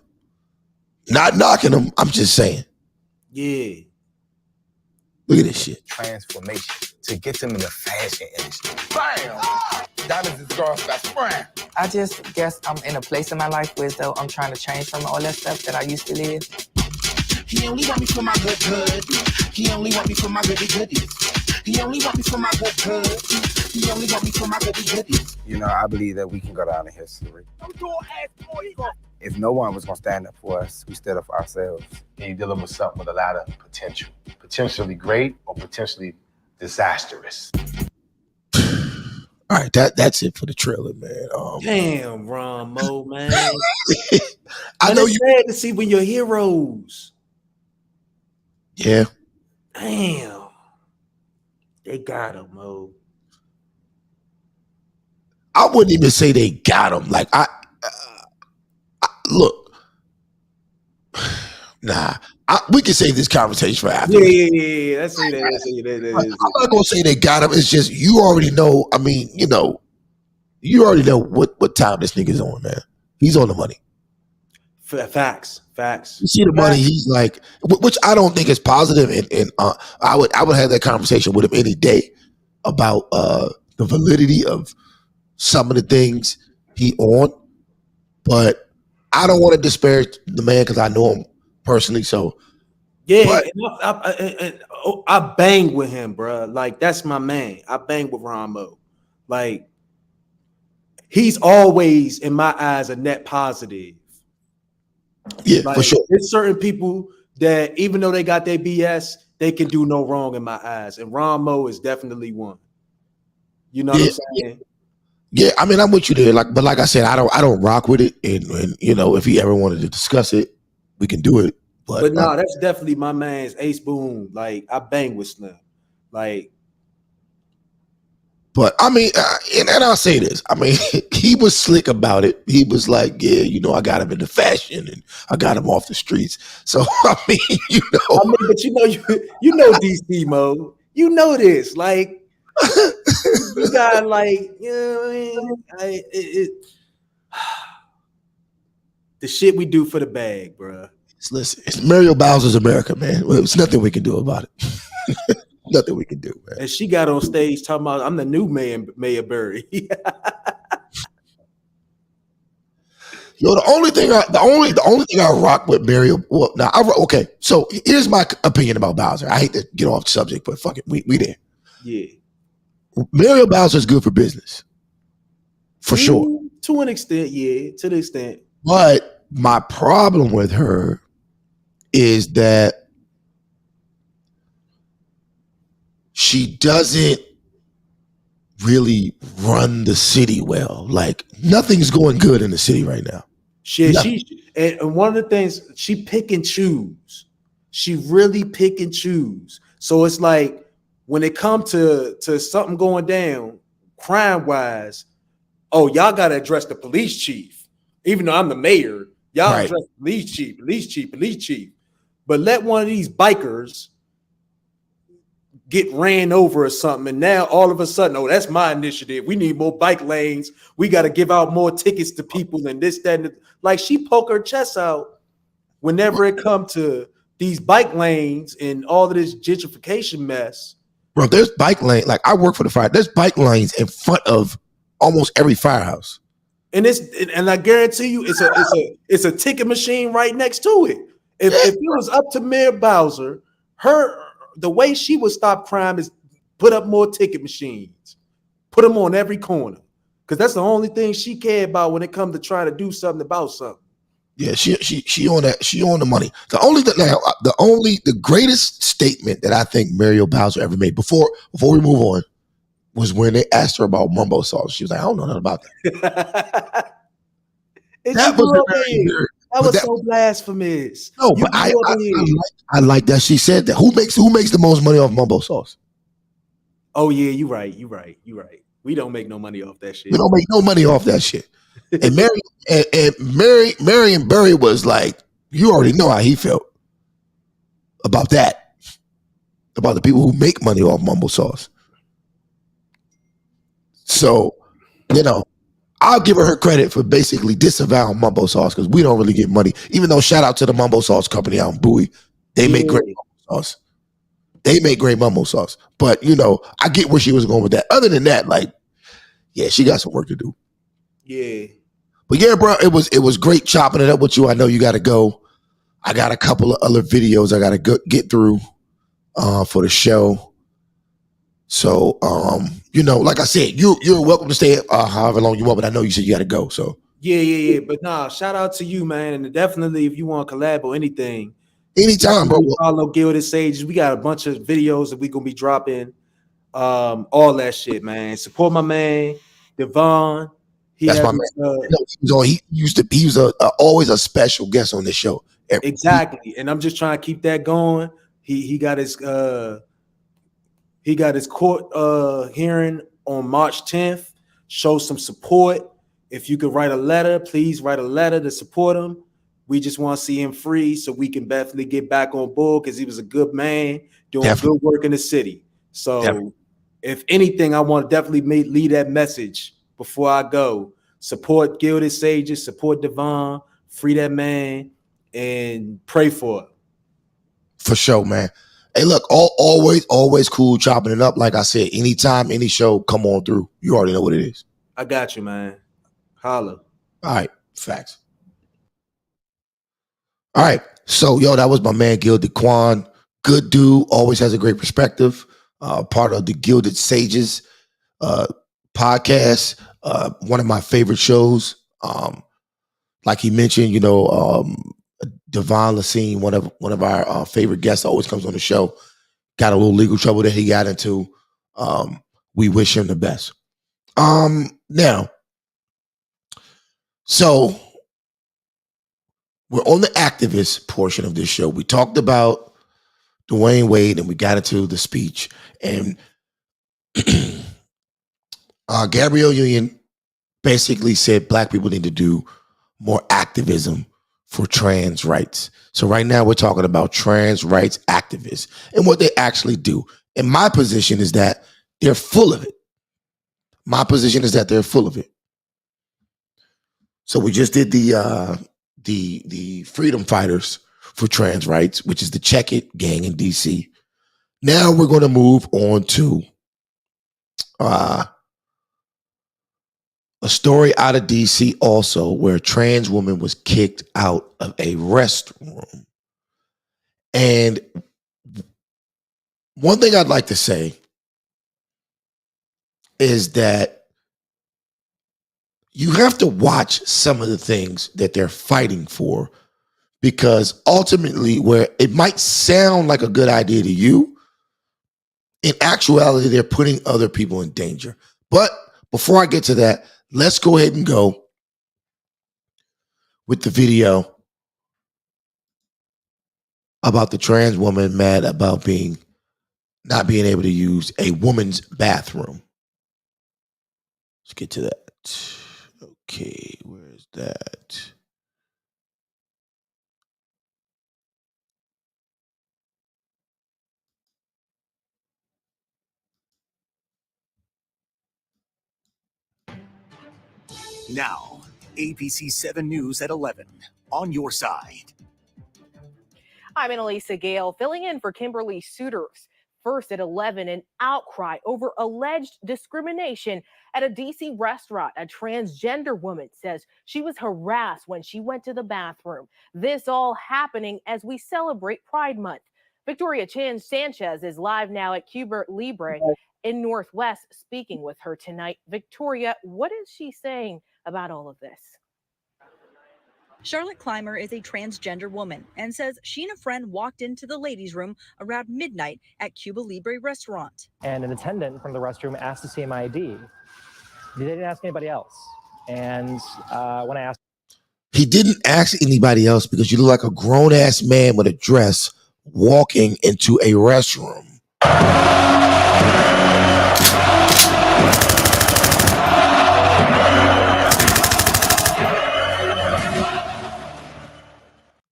Not knocking them. I'm just saying. Yeah. Look at this shit. Transformation to get them in the fashion industry. Bam! That is his girl's best friend. I just guess I'm in a place in my life where though I'm trying to change from all that stuff that I used to live. He only want me for my good. He only want me for my goodies. He only want me for my good. He only want me for my goodies. You know, I believe that we can go down in history. If no one was going to stand up for us, we stood up for ourselves. And you're dealing with something with a lot of potential. Potentially great or potentially disastrous. All right, that's it for the trailer, man. Damn, Ron Mo, man. I know it's sad to see when your heroes. Yeah. Damn. They got him, Mo. I wouldn't even say they got him. Like I look. Nah, we can save this conversation for after. Yeah. Let's say that. I'm not gonna say they got him. It's just you already know. I mean, you already know what time this nigga's on, man. He's on the money. Facts. You see the money. He's like, which I don't think is positive, and I would have that conversation with him any day about the validity of some of the things he on, but I don't want to disparage the man because I know him personally. So yeah, I bang with him, bro. Like that's my man. I bang with Ramo. Like he's always in my eyes a net positive. Yeah, like, for sure. There's certain people that even though they got their BS, they can do no wrong in my eyes, and Ramo is definitely one. You know what I'm saying? Yeah, I mean, I'm with you there. But like I said, I don't rock with it. And if he ever wanted to discuss it, we can do it. But no, that's definitely my man's Ace Boone. Like I bang with Slim. Like, but I mean, and I'll say this. I mean, he was slick about it. He was like, yeah, I got him into fashion and I got him off the streets. So I mean, but you know DC Mo. You know this. Like you got like, the shit we do for the bag, bro. Listen, it's Mario Bowser's America, man. There's nothing we can do about it. Nothing we can do, man. And she got on stage talking about, I'm the new Mayor Berry. The only thing I rock with Mario. Well, now okay. So here's my opinion about Bowser. I hate to get off the subject, but fuck it, we there. Yeah. Mario Bowser is good for business, for sure. To an extent, yeah. To the extent. But my problem with her is that she doesn't really run the city well. Like nothing's going good in the city right now. And one of the things, she pick and choose. She really pick and choose. So it's like when it comes to something going down, crime wise, y'all got to address the police chief. Even though I'm the mayor, y'all address the police chief. But let one of these bikers get ran over or something, and now all of a sudden, that's my initiative. We need more bike lanes. We got to give out more tickets to people and this, that, and like she poke her chest out whenever it comes to these bike lanes and all of this gentrification mess. Bro, there's bike lane. Like I work for the fire. There's bike lanes in front of almost every firehouse. And I guarantee you, it's a ticket machine right next to it. If it was up to Mayor Bowser, the way she would stop crime is put up more ticket machines, put them on every corner, because that's the only thing she cared about when it comes to trying to do something about something. Yeah, she on that. She on the money. The greatest statement that I think Mario Bowser ever made before we move on was when they asked her about mumbo sauce. She was like, I don't know nothing about that. That was so blasphemous. No, but I like that she said that. Who makes the most money off mumbo sauce? Oh yeah, you right. We don't make no money off that shit. We don't make no money off that shit. And Marion Barry was like, you already know how he felt about that, about the people who make money off mumbo sauce. So, I'll give her credit for basically disavowing mumbo sauce because we don't really get money. Even though shout out to the mumbo sauce company out in Bowie, they make great mumbo sauce. They make great mumbo sauce. But I get where she was going with that. Other than that, she got some work to do. Yeah. But yeah, bro, it was great chopping it up with you. I know you got to go. I got a couple of other videos I got to get through for the show. So, like I said, you're welcome to stay however long you want, but I know you said you got to go. So yeah. But nah, shout out to you, man, and definitely if you want to collab or anything, anytime, bro. Follow Gilded Sages. We got a bunch of videos that we gonna be dropping. all that shit, man. Support my man, Devon. That's my man. He was always a special guest on this show. Exactly. And I'm just trying to keep that going. He got his court hearing on March 10th. Show some support. If you could write a letter, please write a letter to support him. We just want to see him free so we can definitely get back on board because he was a good man doing good work in the city. So if anything, I want to definitely leave that message before I go. Support Gilded Sages, support Devon, free that man, and pray for it. For sure, man. Hey, look, always cool chopping it up. Like I said, anytime, any show, come on through. You already know what it is. I got you, man. Holla. All right, facts. All right, so that was my man Gilded Quan. Good dude, always has a great perspective. Part of the Gilded Sages podcast. One of my favorite shows. Like he mentioned, Devon Lassine, one of our favorite guests, always comes on the show. Got a little legal trouble that he got into. We wish him the best. Now, so we're on the activist portion of this show. We talked about Dwayne Wade and we got into the speech. And Gabrielle Union basically said Black people need to do more activism for trans rights. So right now we're talking about trans rights activists and what they actually do. And my position is that they're full of it. So we just did the Freedom Fighters for Trans Rights, which is the Check It gang in DC. Now we're going to move on to a story out of DC also where a trans woman was kicked out of a restroom. And one thing I'd like to say is that you have to watch some of the things that they're fighting for, because ultimately where it might sound like a good idea to you, in actuality, they're putting other people in danger. But before I get to that, let's go ahead and go with the video about the trans woman mad about not being able to use a woman's bathroom. Let's get to that. Okay, where is that? Now, ABC 7 News at 11, on your side. I'm Annalisa Gale, filling in for Kimberly Suiters. First at 11, an outcry over alleged discrimination at a D.C. restaurant. A transgender woman says she was harassed when she went to the bathroom. This all happening as we celebrate Pride Month. Victoria Sanchez is live now at Cuba Libre in Northwest, speaking with her tonight. Victoria, what is she saying about all of this? Charlotte Clymer is a transgender woman and says she and a friend walked into the ladies' room around midnight at Cuba Libre restaurant. And an attendant from the restroom asked to see my ID. They didn't ask anybody else. And when I asked, he didn't ask anybody else because you look like a grown-ass man with a dress walking into a restroom.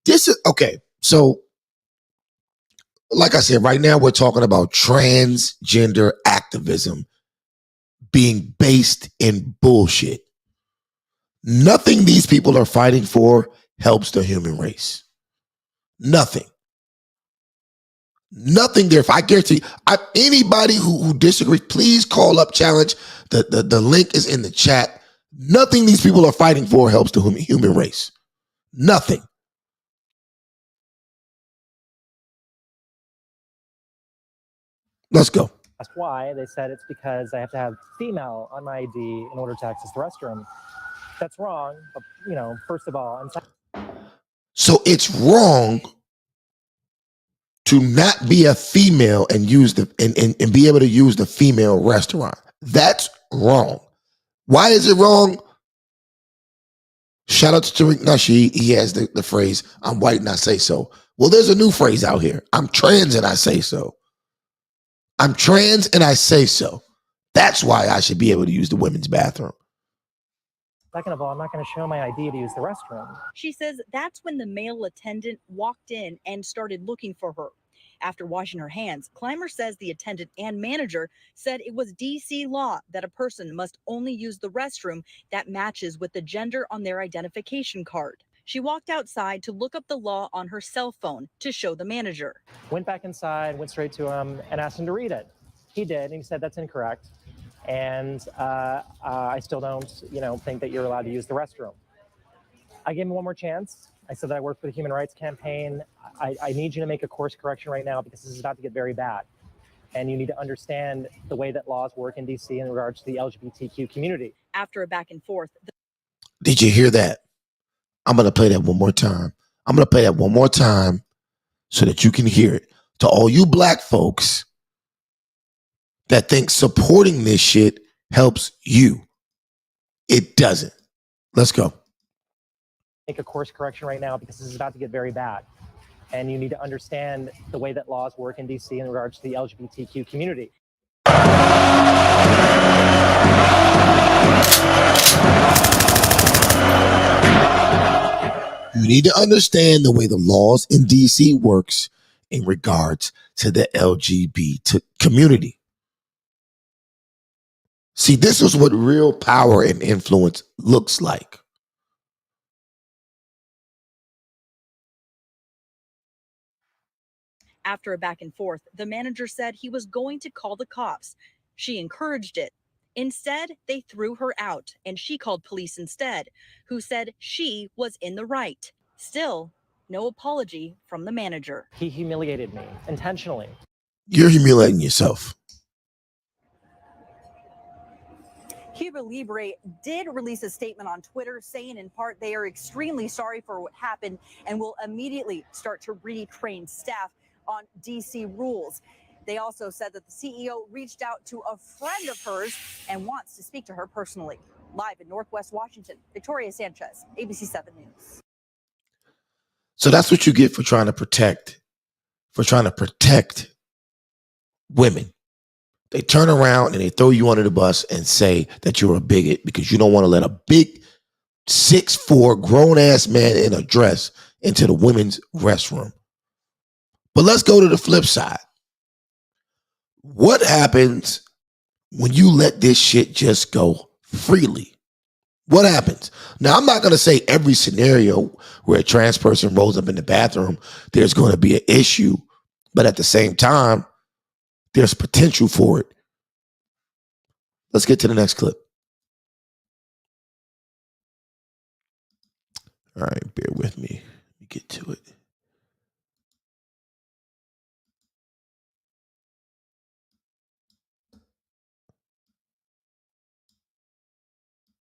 This is okay. So, like I said, right now we're talking about transgender activism being based in bullshit. Nothing these people are fighting for helps the human race. Nothing there. If I guarantee anybody who disagrees, please call up, challenge. The link is in the chat. Nothing these people are fighting for helps the human race. Nothing. Let's go. That's why they said it's because I have to have female on my ID in order to access the restroom. That's wrong. But, first of all, so it's wrong to not be a female and use the and be able to use the female restaurant. That's wrong. Why is it wrong? Shout out to Tariq Nasheed. He has the phrase, I'm white and I say so. Well, there's a new phrase out here. I'm trans and I say so. I'm trans and I say so. That's why I should be able to use the women's bathroom. Second of all, I'm not going to show my ID to use the restroom. She says that's when the male attendant walked in and started looking for her. After washing her hands, Clymer says the attendant and manager said it was DC law that a person must only use the restroom that matches with the gender on their identification card. She walked outside to look up the law on her cell phone to show the manager. Went back inside, went straight to him and asked him to read it. He did, and he said that's incorrect. And I still don't, think that you're allowed to use the restroom. I gave him one more chance. I said that I work for the Human Rights Campaign. I need you to make a course correction right now because this is about to get very bad. And you need to understand the way that laws work in DC in regards to the LGBTQ community. After a back and forth. Did you hear that? I'm going to play that one more time. I'm going to play that one more time so that you can hear it. To all you black folks that think supporting this shit helps you. It doesn't. Let's go. Make a course correction right now because this is about to get very bad. And you need to understand the way that laws work in DC in regards to the LGBTQ community. You need to understand the way the laws in DC works in regards to the LGBT community. See, this is what real power and influence looks like. After a back and forth, the manager said he was going to call the cops. She encouraged it. Instead, they threw her out, and she called police instead, who said she was in the right. Still, no apology from the manager. He humiliated me intentionally. You're humiliating yourself. Cuba Libre did release a statement on Twitter saying in part they are extremely sorry for what happened and will immediately start to retrain staff on DC rules. They also said that the CEO reached out to a friend of hers and wants to speak to her personally. Live in Northwest Washington, Victoria Sanchez, ABC 7 News. So that's what you get for trying to protect women. They turn around and they throw you under the bus and say that you're a bigot because you don't want to let a big 6'4" grown-ass man in a dress into the women's restroom. But let's go to the flip side. What happens when you let this shit just go freely? What happens? Now, I'm not going to say every scenario where a trans person rolls up in the bathroom, there's going to be an issue. But at the same time, there's potential for it. Let's get to the next clip. All right, bear with me. Let me get to it.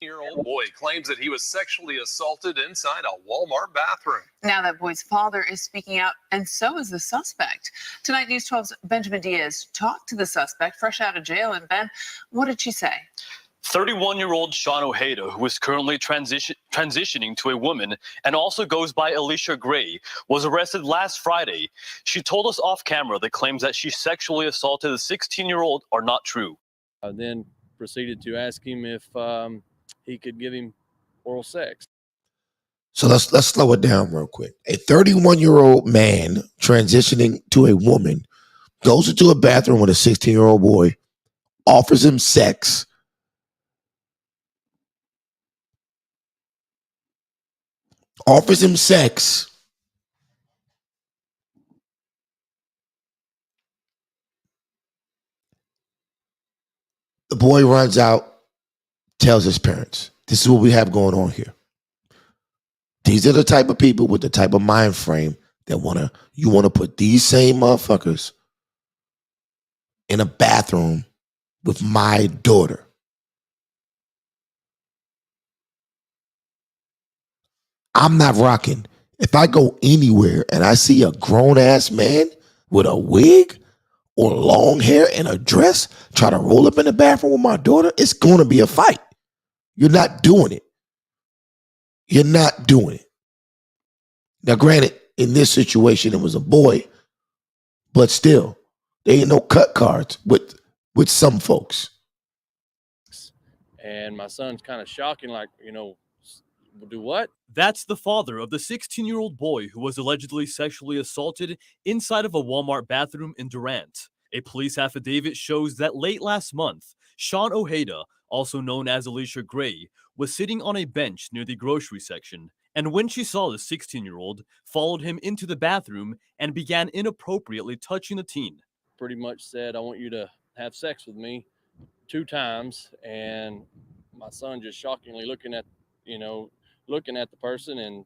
Year-old boy claims that he was sexually assaulted inside a Walmart bathroom. Now that boy's father is speaking out, and so is the suspect. Tonight, News 12's Benjamin Diaz talked to the suspect fresh out of jail. And Ben, what did she say? 31-year-old Sean Ojeda, who is currently transitioning to a woman and also goes by Alicia Gray, was arrested last Friday. She told us off camera that claims that she sexually assaulted a 16-year-old are not true. I then proceeded to ask him if he could give him oral sex. So let's slow it down real quick. A 31-year-old man transitioning to a woman goes into a bathroom with a 16-year-old boy, offers him sex, The boy runs out, tells his parents, this is what we have going on here. These are the type of people with the type of mind frame that you want to put these same motherfuckers in a bathroom with my daughter. I'm not rocking. If I go anywhere and I see a grown ass man with a wig or long hair and a dress try to roll up in the bathroom with my daughter, it's going to be a fight. You're not doing it. You're not doing it. Now, granted, in this situation, it was a boy, but still, there ain't no cut cards with some folks. And my son's kind of shocking, like, do what? That's the father of the 16-year-old boy who was allegedly sexually assaulted inside of a Walmart bathroom in Durant. A police affidavit shows that late last month, Sean Ojeda, also known as Alicia Gray, was sitting on a bench near the grocery section, and when she saw the 16-year-old, followed him into the bathroom and began inappropriately touching the teen. Pretty much said, I want you to have sex with me 2 times, and my son just shockingly looking at the person and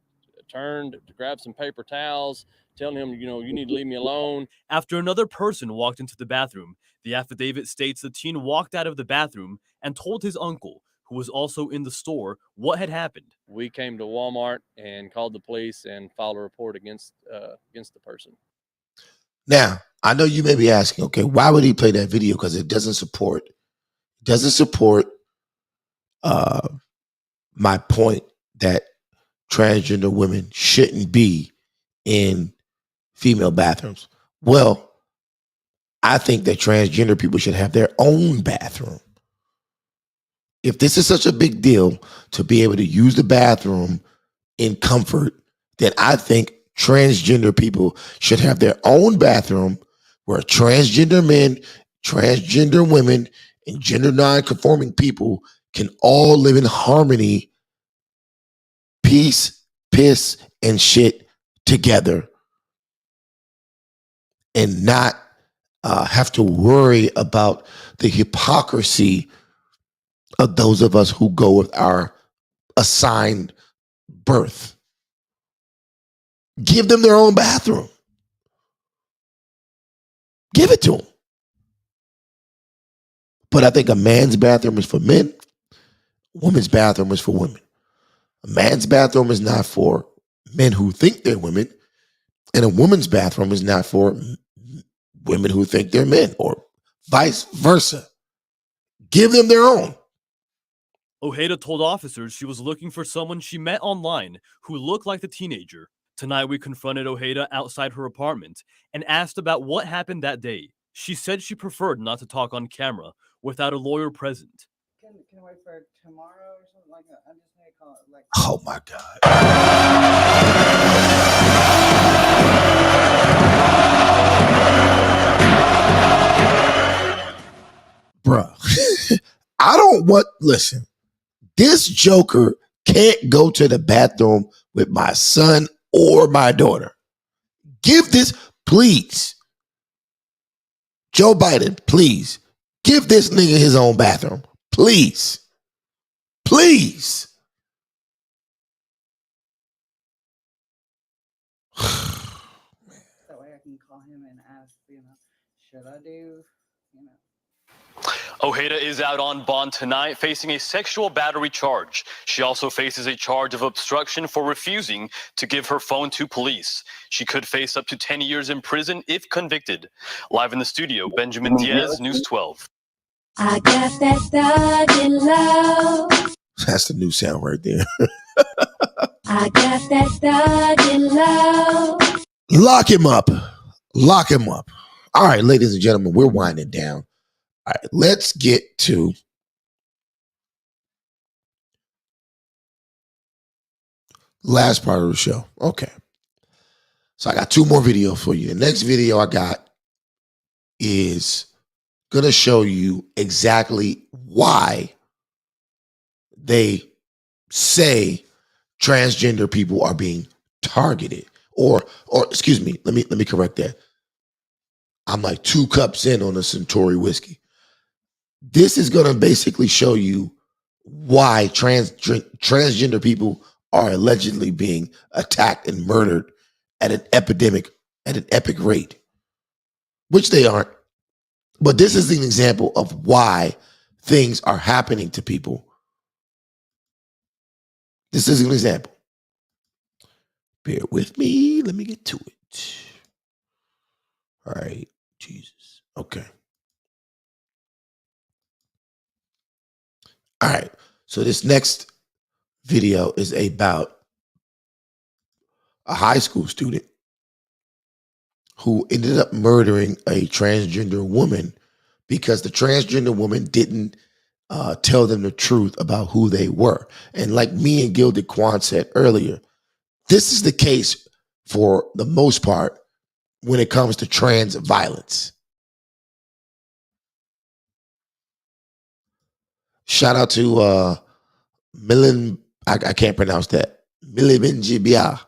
turned to grab some paper towels, telling him, you need to leave me alone. After another person walked into the bathroom, the affidavit states the teen walked out of the bathroom and told his uncle, who was also in the store, what had happened. We came to Walmart and called the police and filed a report against the person. Now, I know you may be asking, okay, why would he play that video? Because it doesn't support my point that transgender women shouldn't be in female bathrooms. Well, I think that transgender people should have their own bathroom. If this is such a big deal to be able to use the bathroom in comfort, then I think transgender people should have their own bathroom where transgender men, transgender women, and gender non-conforming people can all live in harmony, peace, piss, and shit together, and not have to worry about the hypocrisy of those of us who go with our assigned birth. Give them their own bathroom. Give it to them. But I think a man's bathroom is for men. A woman's bathroom is for women. A man's bathroom is not for men who think they're women. And a woman's bathroom is not for women who think they're men, or vice versa. Give them their own. Ojeda told officers she was looking for someone she met online who looked like the teenager. Tonight, we confronted Ojeda outside her apartment and asked about what happened that day. She said she preferred not to talk on camera without a lawyer present. Can I wait for tomorrow or something like that? I just need to call it like. Oh my God. Bruh. I don't want, listen, this joker can't go to the bathroom with my son or my daughter. Give this, please. Joe Biden, please. Give this nigga his own bathroom. Please. Please. That way I can call him and ask, should I do, Ojeda is out on bond tonight, facing a sexual battery charge. She also faces a charge of obstruction for refusing to give her phone to police. She could face up to 10 years in prison if convicted. Live in the studio, Benjamin Diaz, News 12. I got that thug in love. That's the new sound right there. I got that thug in love. Lock him up. Lock him up. All right, ladies and gentlemen, we're winding down. All right, let's get to last part of the show. Okay. So I got 2 more videos for you. The next video I got is going to show you exactly why they say transgender people are being targeted. Or excuse me, let me correct that. I'm like 2 cups in on a Centauri whiskey. This is going to basically show you why transgender people are allegedly being attacked and murdered at an epic rate, which they aren't. But this is an example of why things are happening to people. This is an example. Bear with me. Let me get to it. All right, Jesus. Okay. All right. So this next video is about a high school student who ended up murdering a transgender woman because the transgender woman didn't tell them the truth about who they were. And like me and Gilded Quan said earlier, this is the case for the most part when it comes to trans violence. Shout out to Milan, I can't pronounce that. Milibenjibia.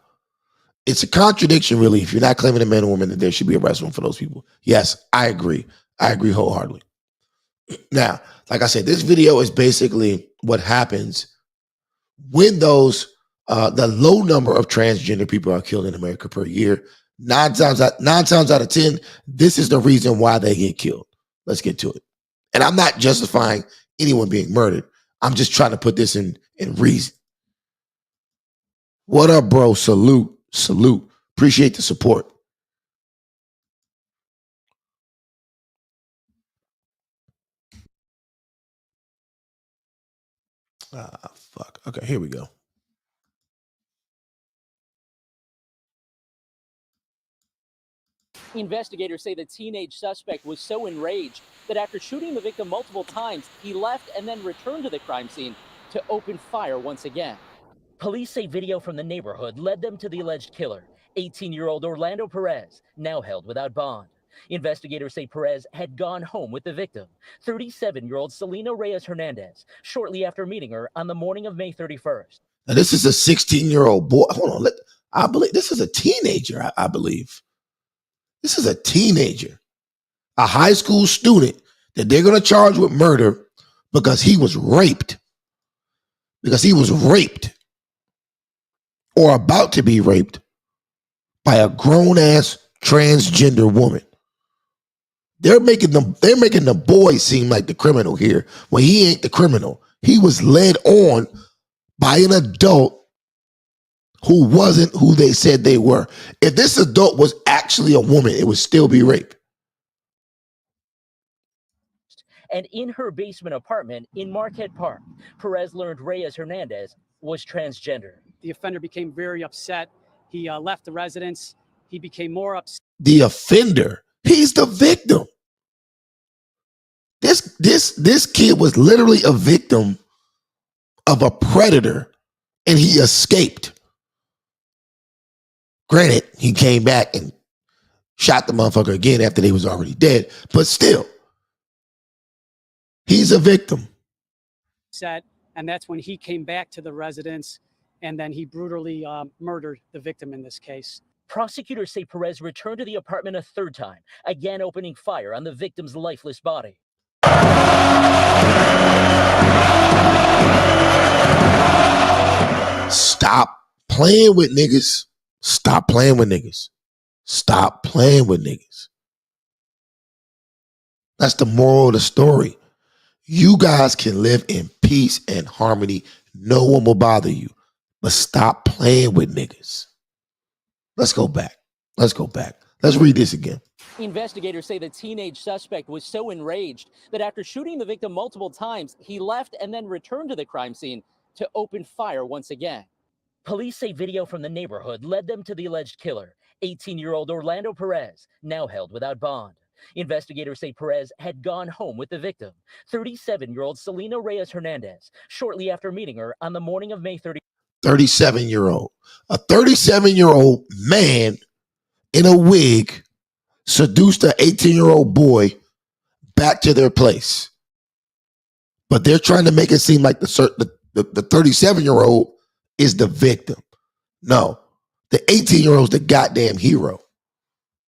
It's a contradiction, really. If you're not claiming a man or woman, that there should be a restroom for those people. Yes, I agree. I agree wholeheartedly. Now, like I said, this video is basically what happens when those the low number of transgender people are killed in America per year. Nine times out of 10, this is the reason why they get killed. Let's get to it. And I'm not justifying anyone being murdered. I'm just trying to put this in reason. What up, bro? Salute. Appreciate the support. Fuck. Okay, here we go. Investigators say the teenage suspect was so enraged that after shooting the victim multiple times, he left and then returned to the crime scene to open fire once again. Police say video from the neighborhood led them to the alleged killer, 18-year-old Orlando Perez, now held without bond. Investigators say Perez had gone home with the victim, 37-year-old Selena Reyes Hernandez, shortly after meeting her on the morning of May 31st. Now, this is a 16-year-old boy. Hold on. I believe this is a teenager, I believe. This is a teenager, a high school student that they're going to charge with murder because he was raped. Because he was raped or about to be raped by a grown-ass transgender woman. They're making the boy seem like the criminal here when he ain't the criminal. He was led on by an adult who wasn't who they said they were. If this adult was actually a woman, it would still be rape. And in her basement apartment in Marquette Park, Perez learned Reyes Hernandez was transgender. The offender became very upset. He left the residence. He became more upset. The offender, he's the victim. This kid was literally a victim of a predator, and he escaped. Granted, he came back and shot the motherfucker again after they was already dead, but still, he's a victim. And that's when he came back to the residence, and then he brutally murdered the victim in this case. Prosecutors say Perez returned to the apartment a third time, again opening fire on the victim's lifeless body. Stop playing with niggas. Stop playing with niggas. Stop playing with niggas. That's the moral of the story. You guys can live in peace and harmony. No one will bother you. But stop playing with niggas. Let's go back. Let's read this again. Investigators say the teenage suspect was so enraged that after shooting the victim multiple times, he left and then returned to the crime scene to open fire once again. Police say video from the neighborhood led them to the alleged killer, 18-year-old Orlando Perez, now held without bond. Investigators say Perez had gone home with the victim, 37-year-old Selena Reyes Hernandez, shortly after meeting her on the morning of May 30th. 37-year-old. A 37-year-old man in a wig seduced an 18-year-old boy back to their place. But they're trying to make it seem like the 37-year-old is the victim. No, the 18-year-old's the goddamn hero.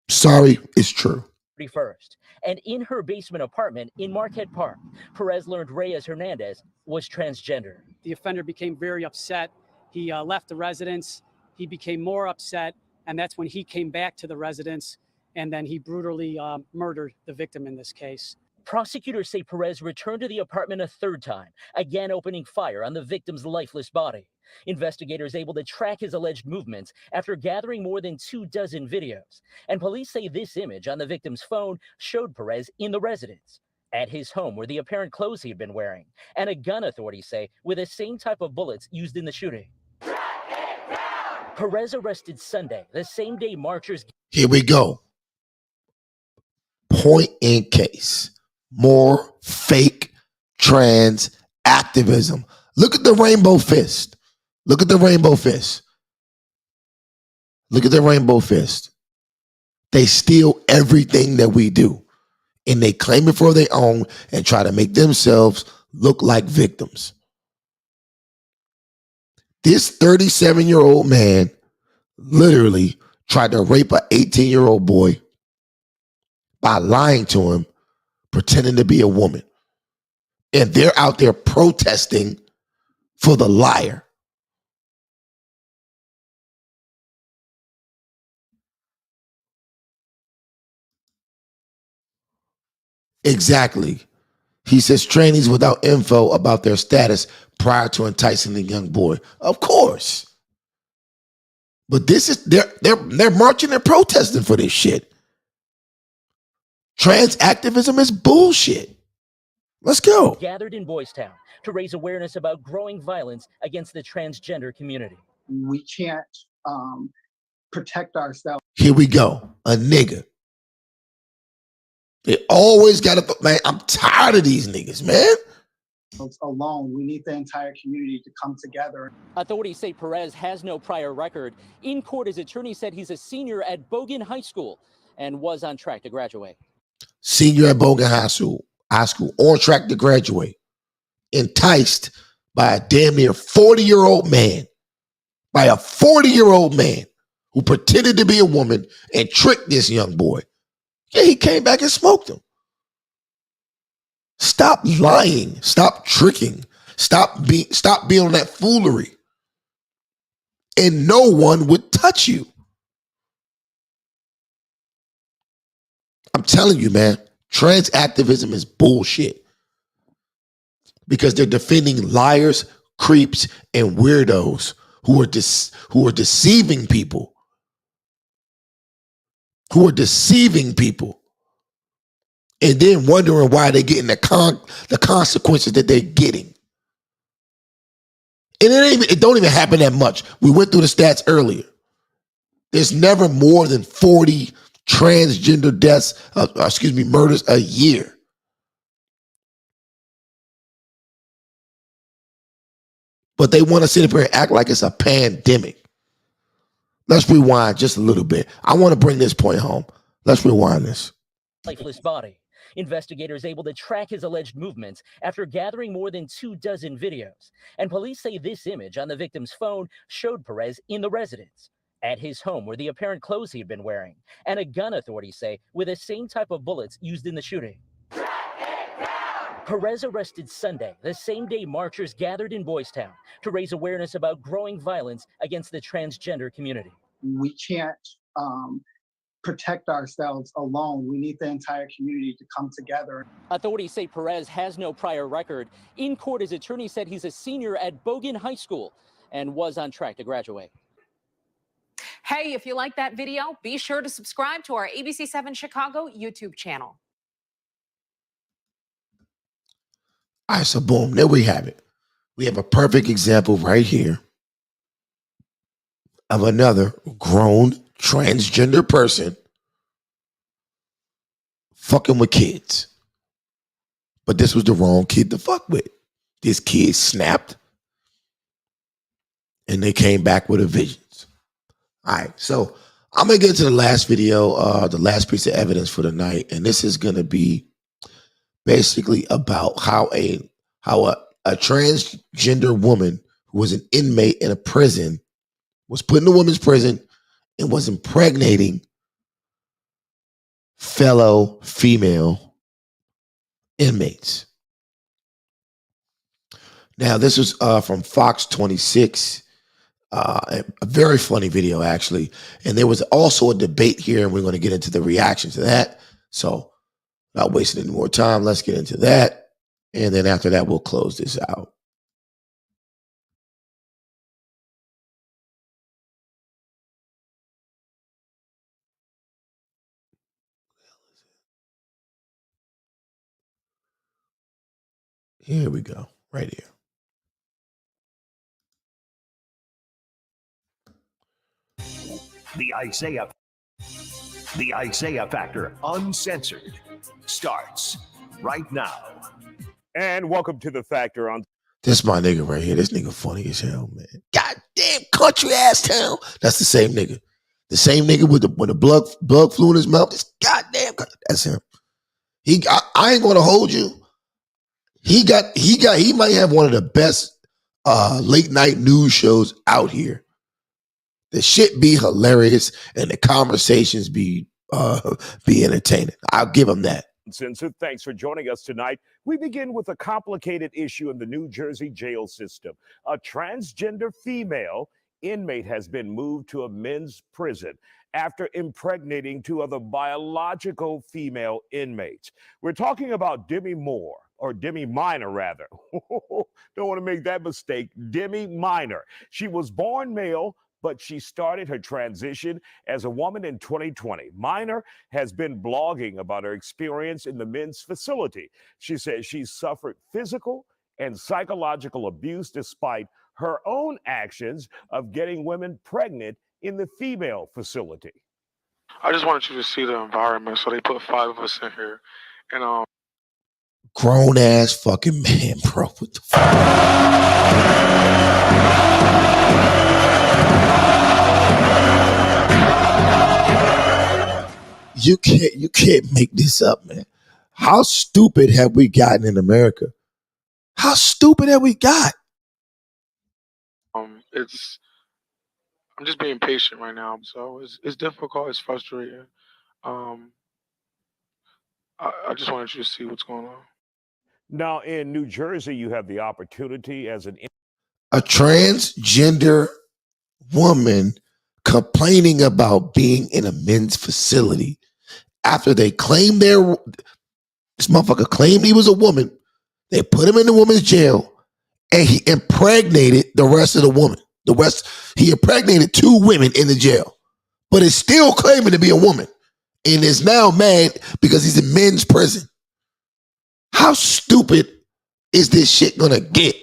Sorry, it's true. 31st. And in her basement apartment in Marquette Park, Perez learned Reyes Hernandez was transgender. The offender became very upset. He left the residence. He became more upset, and that's when he came back to the residence, and then he brutally murdered the victim in this case. Prosecutors say Perez returned to the apartment a third time, again opening fire on the victim's lifeless body. Investigators able to track his alleged movements after gathering more than 24 videos. And police say this image on the victim's phone showed Perez in the residence, at his home where the apparent clothes he had been wearing, and a gun, authorities say, with the same type of bullets used in the shooting. Perez arrested Sunday, the same day marchers... Here we go. Point in case. More fake trans activism. Look at the rainbow fist. Look at the rainbow fist. Look at the rainbow fist. They steal everything that we do, and they claim it for their own and try to make themselves look like victims. This 37-year-old man literally tried to rape an 18-year-old boy by lying to him, pretending to be a woman. And they're out there protesting for the liar. Exactly. He says trainees without info about their status prior to enticing the young boy. Of course. But this is they're marching and protesting for this shit. Trans activism is bullshit. Let's go. Gathered in Boys Town to raise awareness about growing violence against the transgender community. We can't protect ourselves. Here we go. A nigga. They always got to, man, I'm tired of these niggas, man. Alone. We need the entire community to come together. Authorities say Perez has no prior record. In court, his attorney said he's a senior at Bogan High School and was on track to graduate. Senior at Bogan High School, on track to graduate. Enticed by a damn near 40-year-old man. By a 40-year-old man who pretended to be a woman and tricked this young boy. Yeah, he came back and smoked him. Stop lying. Stop tricking. Stop being on that foolery. And no one would touch you. I'm telling you, man, trans activism is bullshit. Because they're defending liars, creeps, and weirdos who are deceiving people. Who are deceiving people. And then wondering why they're getting the consequences that they're getting. And it don't even happen that much. We went through the stats earlier. There's never more than 40 transgender deaths, murders a year. But they want to sit up here and act like it's a pandemic. Let's rewind just a little bit. I want to bring this point home. Let's rewind this. Lifeless body. Investigators able to track his alleged movements after gathering more than 24 videos. And police say this image on the victim's phone showed Perez in the residence, at his home where the apparent clothes he had been wearing, and a gun, authorities say, with the same type of bullets used in the shooting. Perez arrested Sunday, the same day marchers gathered in Boys Town to raise awareness about growing violence against the transgender community. We can't protect ourselves alone. We need the entire community to come together. Authorities say Perez has no prior record. In court, his attorney said he's a senior at Bogan High School and was on track to graduate. Hey, if you like that video, be sure to subscribe to our ABC7 Chicago YouTube channel. All right, so boom, there we have it. We have a perfect example right here of another grown transgender person fucking with kids. But this was the wrong kid to fuck with. This kid snapped and they came back with a vengeance. All right, so I'm going to get into the last video, the last piece of evidence for the night. And this is going to be basically about how a transgender woman who was an inmate in a prison was put in a women's prison and was impregnating fellow female inmates. Now, this was from Fox 26, a very funny video, actually. And there was also a debate here, and we're going to get into the reaction to that. So Not wasting any more time. Let's get into that. And then after that, we'll close this out. Here we go. Right here. The Isaiah Factor Uncensored starts right now. And welcome to The Factor on. This my nigga right here. This nigga funny as hell, man. Goddamn country ass town. That's the same nigga. The same nigga with when the blood flew in his mouth. It's goddamn. That's him. I ain't gonna hold you. He might have one of the best late night news shows out here. The shit be hilarious and the conversations be entertaining. I'll give him that. Uncensored, thanks for joining us tonight. We begin with a complicated issue in the New Jersey jail system. A transgender female inmate has been moved to a men's prison after impregnating two other biological female inmates. We're talking about Demi Moore, or Demi Minor, rather. Don't want to make that mistake. Demi Minor. She was born male, but she started her transition as a woman in 2020. Minor has been blogging about her experience in the men's facility. She says she suffered physical and psychological abuse despite her own actions of getting women pregnant in the female facility. I just wanted you to see the environment. So they put 5 of us in here. And Grown ass fucking man, bro. What the fuck? You can't make this up, man. How stupid have we gotten in America? How stupid have we got? I'm just being patient right now. So it's difficult, it's frustrating. I just wanted you to see what's going on. Now in New Jersey, you have the opportunity as a transgender woman complaining about being in a men's facility after they claimed this motherfucker claimed he was a woman. They put him in the woman's jail and he impregnated the rest of the woman. He impregnated 2 women in the jail, but is still claiming to be a woman and is now mad because he's in men's prison. How stupid is this shit gonna get?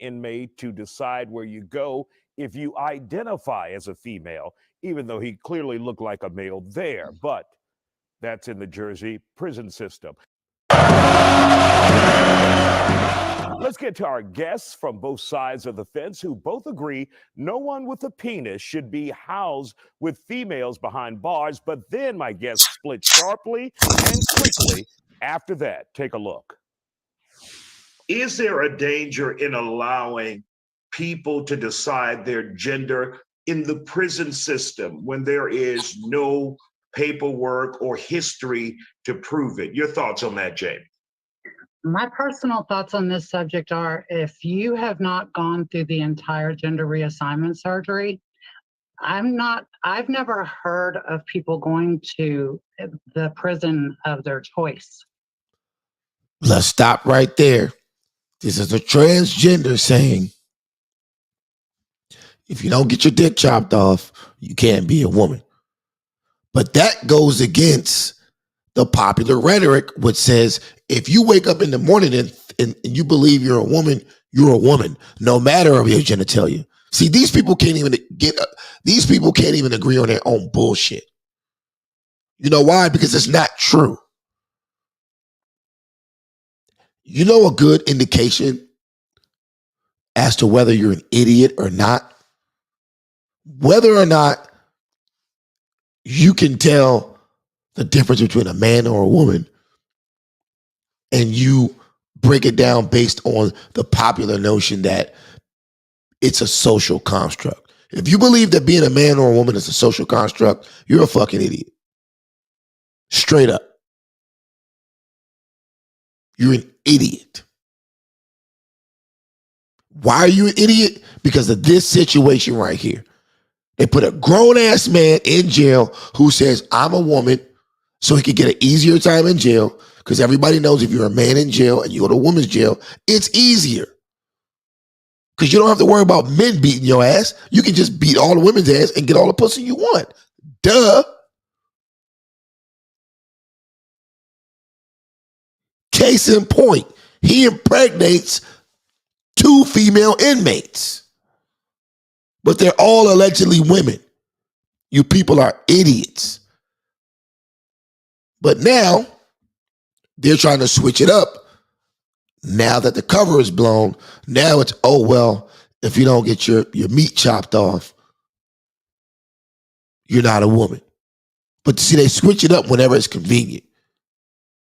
inmate to decide where you go if you identify as a female, even though he clearly looked like a male there. But that's in the Jersey prison system. Let's get to our guests from both sides of the fence who both agree no one with a penis should be housed with females behind bars. But then my guests split sharply and quickly after that. Take a look. Is there a danger in allowing people to decide their gender in the prison system when there is no paperwork or history to prove it? Your thoughts on that, Jamie? My personal thoughts on this subject are, if you have not gone through the entire gender reassignment surgery, I've never heard of people going to the prison of their choice. Let's stop right there. This is a transgender saying, if you don't get your dick chopped off, you can't be a woman. But that goes against the popular rhetoric, which says if you wake up in the morning and you believe you're a woman, no matter of your genitalia. See, these people can't even agree on their own bullshit. You know why? Because it's not true. You know a good indication as to whether you're an idiot or not? Whether or not you can tell the difference between a man or a woman, and you break it down based on the popular notion that it's a social construct. If you believe that being a man or a woman is a social construct, you're a fucking idiot. Straight up. You're an idiot. Why are you an idiot? Because of this situation right here. They put a grown-ass man in jail who says, I'm a woman, so he could get an easier time in jail, because everybody knows if you're a man in jail and you go to a woman's jail, it's easier. Because you don't have to worry about men beating your ass. You can just beat all the women's ass and get all the pussy you want. Duh. Case in point, he impregnates 2 female inmates, but they're all allegedly women. You people are idiots. But now they're trying to switch it up. Now that the cover is blown, now it's, oh, well, if you don't get your meat chopped off, you're not a woman. But see, they switch it up whenever it's convenient.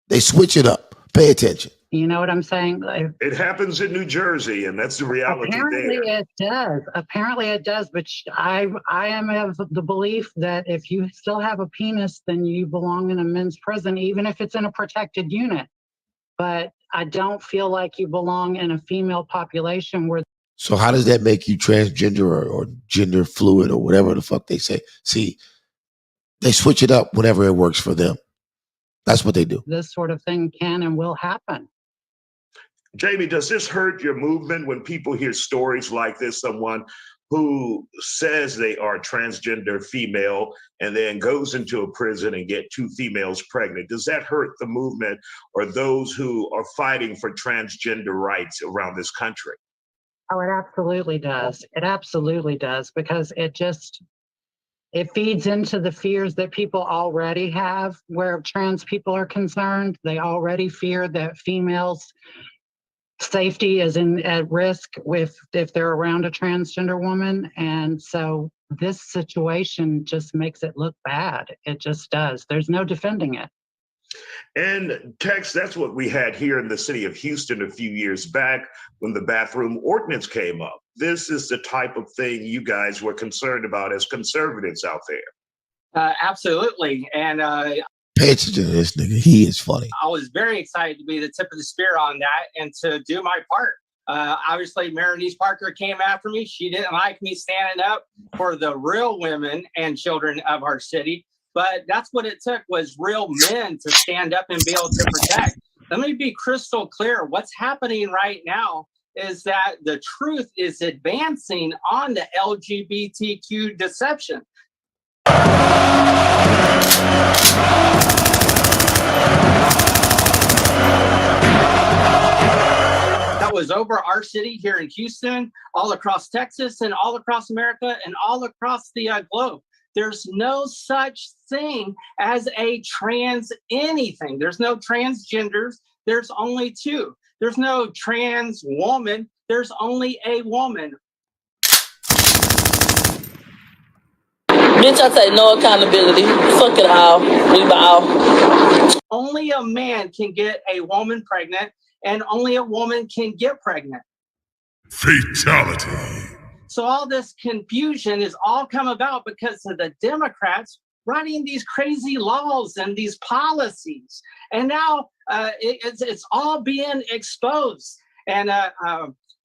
They switch it up. Pay attention. You know what I'm saying? It happens in New Jersey, and that's the reality Apparently there. it does. Apparently it does. But I am of the belief that if you still have a penis, then you belong in a men's prison, even if it's in a protected unit. But I don't feel like you belong in a female population where. So how does that make you transgender or gender fluid or whatever the fuck they say? See, they switch it up whenever it works for them. That's what they do. This sort of thing can and will happen. Jamie, does this hurt your movement when people hear stories like this? Someone who says they are transgender female and then goes into a prison and get 2 females pregnant. Does that hurt the movement or those who are fighting for transgender rights around this country? Oh, it absolutely does. It absolutely does, because it feeds into the fears that people already have where trans people are concerned. They already fear that females' safety is at risk if they're around a transgender woman. And so this situation just makes it look bad. It just does. There's no defending it. And Tex, that's what we had here in the city of Houston a few years back when the bathroom ordinance came up. This is the type of thing you guys were concerned about as conservatives out there. Absolutely. And Pay attention to this nigga. He is funny. I was very excited to be the tip of the spear on that and to do my part. Obviously, Marinese Parker came after me. She didn't like me standing up for the real women and children of our city. But that's what it took, was real men to stand up and be able to protect. Let me be crystal clear. What's happening right now is that the truth is advancing on the LGBTQ deception. That was over our city here in Houston, all across Texas, and all across America, and all across the globe. There's no such thing as a trans anything. There's no transgenders. There's only 2. There's no trans woman. There's only a woman. Bitch, I take no accountability. Fuck it all. We bow. Only a man can get a woman pregnant, and only a woman can get pregnant. Fatality. So all this confusion has all come about because of the Democrats writing these crazy laws and these policies. And now it's all being exposed. And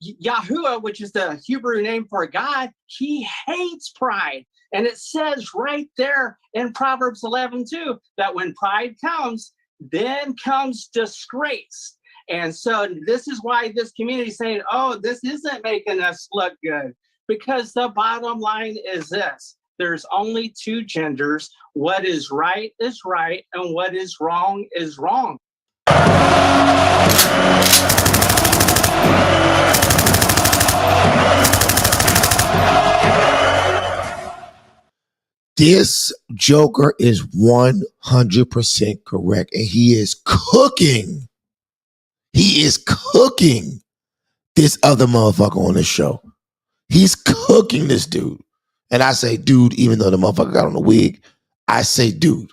Yahuwah, which is the Hebrew name for God, he hates pride. And it says right there in Proverbs 11:2 that when pride comes, then comes disgrace. And so this is why this community is saying, oh, this isn't making us look good. Because the bottom line is this: there's only 2 genders. What is right, and what is wrong is wrong. This Joker is 100% correct, and he is cooking. He is cooking this other motherfucker on the show. He's cooking this dude. And I say dude, even though the motherfucker got on the wig, I say dude.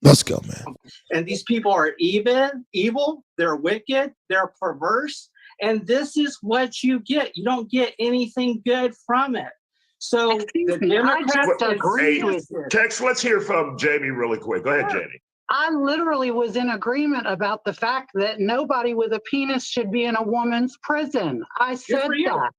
Let's go, man. And these people are evil, they're wicked, they're perverse, and this is what you get. You don't get anything good from it. So the Democrats agree with this. Tex, let's hear from Jamie really quick. Go ahead, Jamie. I literally was in agreement about the fact that nobody with a penis should be in a woman's prison. I said that.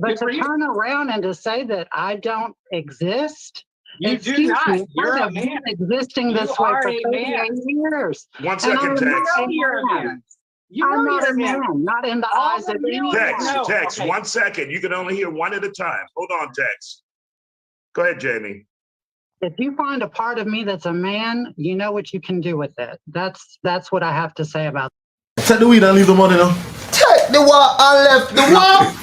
But to turn around and to say that I don't exist, You do excuse not. me, You're I a have been man. existing You this way are for a 38 man. years. One And second, I am Tex. not You're a man. You know I'm not you're a man, not in the All eyes of the anyone. viewers know. Tex, Okay. 1 second. You can only hear one at a time. Hold on, Tex. Go ahead, Jamie. If you find a part of me that's a man, you know what you can do with it. That's what I have to say about Take the weed and leave the money now. Take the what and left the what?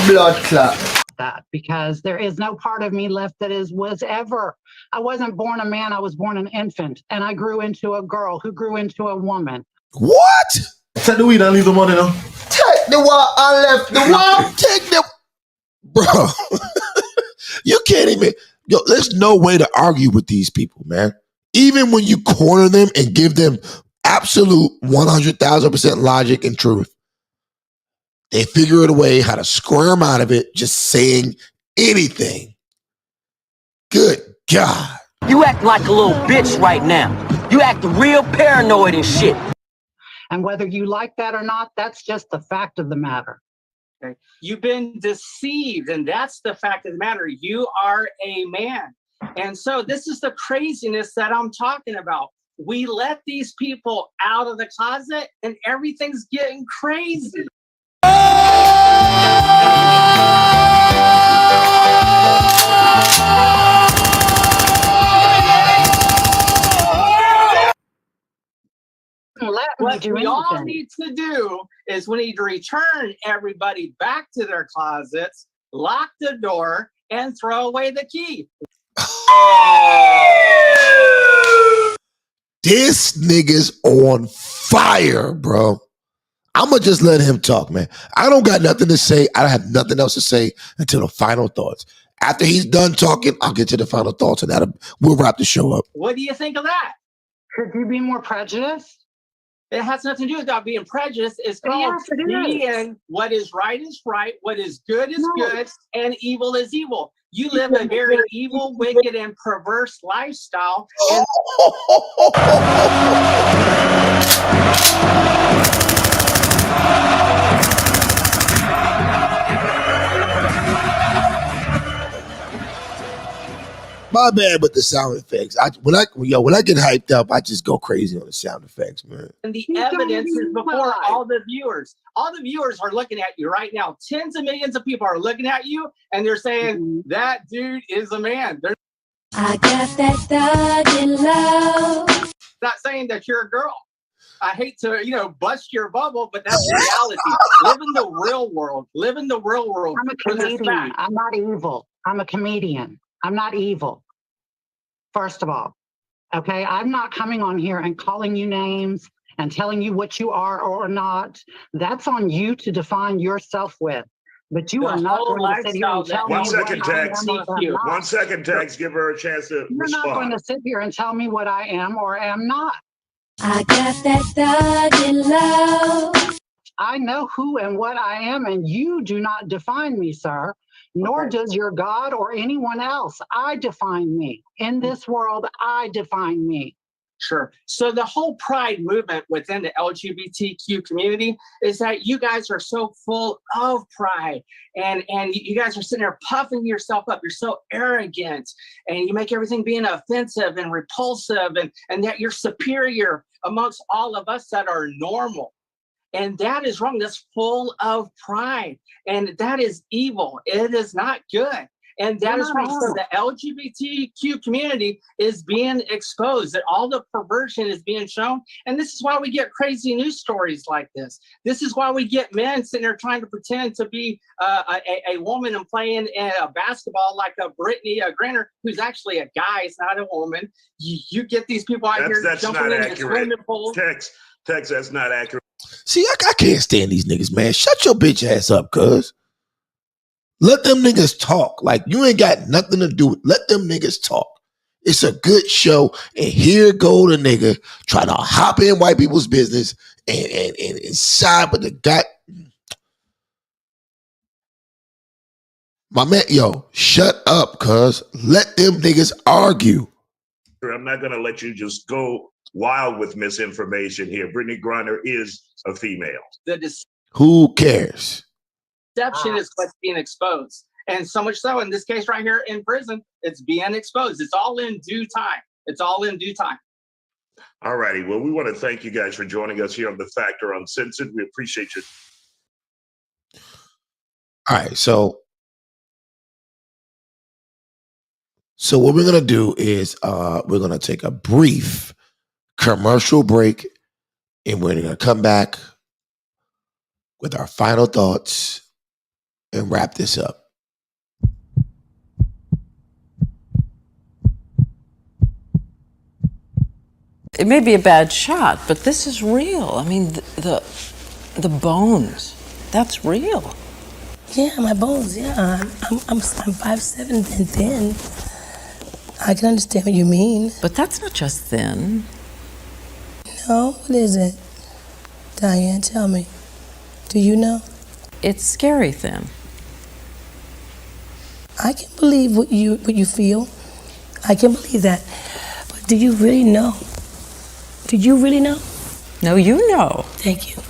Blood clot. that, because there is no part of me left that was ever. I wasn't born a man, I was born an infant, and I grew into a girl who grew into a woman. What? Take the weed and leave the money now. Take the what and left the what? Take the bro. You can't even. Yo, there's no way to argue with these people, man. Even when you corner them and give them absolute 100,000% logic and truth, they figure out a way how to squirm out of it just saying anything. Good God. You act like a little bitch right now. You act real paranoid and shit. And whether you like that or not, that's just the fact of the matter. Okay. You've been deceived, and that's the fact of the matter. You are a man. And so this is the craziness that I'm talking about. We let these people out of the closet, and everything's getting crazy. What we all need to do is we need to return everybody back to their closets, lock the door, and throw away the key. This nigga's on fire, bro. I'ma just let him talk, man. I don't got nothing to say. I have nothing else to say until the final thoughts. After he's done talking, I'll get to the final thoughts, and we'll wrap the show up. What do you think of that? Could you be more prejudiced? It has nothing to do with being prejudiced. It's called being what is right, what is good, and evil is evil. You live a very evil, wicked, and perverse lifestyle. And My bad with the sound effects. When I get hyped up, I just go crazy on the sound effects, man. And the evidence is before all the viewers. All the viewers are looking at you right now. Tens of millions of people are looking at you, and they're saying, that dude is a man. They're I got that thug in love. not saying that you're a girl. I hate to, bust your bubble, but that's reality. Live in the real world. Live in the real world. I'm a comedian. I'm not evil. I'm a comedian. I'm not evil. First of all, okay, I'm not coming on here and calling you names and telling you what you are or not. That's on you to define yourself with. But you are not going to sit here and tell me 1 second, what I am Tex. or am not. 1 second, Tex. Give her a chance to You're not going to sit here and tell me what I am or am not. I got that thug in love. I know who and what I am, and you do not define me, sir. Nor does your God or anyone else. I define me. In this world, I define me. Sure. So the whole pride movement within the LGBTQ community is that you guys are so full of pride, and you guys are sitting there puffing yourself up. You're so arrogant, and you make everything being offensive and repulsive, and that you're superior amongst all of us that are normal. And that is wrong. That's full of pride. And that is evil. It is not good. And that is wrong. So the LGBTQ community is being exposed, that all the perversion is being shown. And this is why we get crazy news stories like this. This is why we get men sitting there trying to pretend to be a woman and playing a basketball like a Brittany Griner, who's actually a guy. It's not a woman. You get these people out here jumping in the swimming pool. Tex, that's not accurate. See, I can't stand these niggas, man. Shut your bitch ass up, cuz. Let them niggas talk. Like, you ain't got nothing to do with. Let them niggas talk. It's a good show, and here go the nigga trying to hop in white people's business and side with the guy. My man, yo, shut up, cuz. Let them niggas argue. I'm not going to let you just go wild with misinformation here. Brittany Griner is a female. Who cares? deception is what's being exposed. And so much so in this case right here in prison, it's being exposed. It's all in due time. It's all in due time. All righty. Well, we want to thank you guys for joining us here on The Factor Uncensored. We appreciate you. All right, so what we're gonna do is we're gonna take a brief commercial break, and we're gonna come back with our final thoughts and wrap this up. It may be a bad shot, but this is real. I mean, the bones, that's real. Yeah, my bones, yeah. I'm 5'7" and thin. I can understand what you mean. But that's not just thin. No, what is it? Diane, tell me. Do you know? It's scary thin. I can believe what you feel. I can believe that. But do you really know? Do you really know? No, you know. Thank you.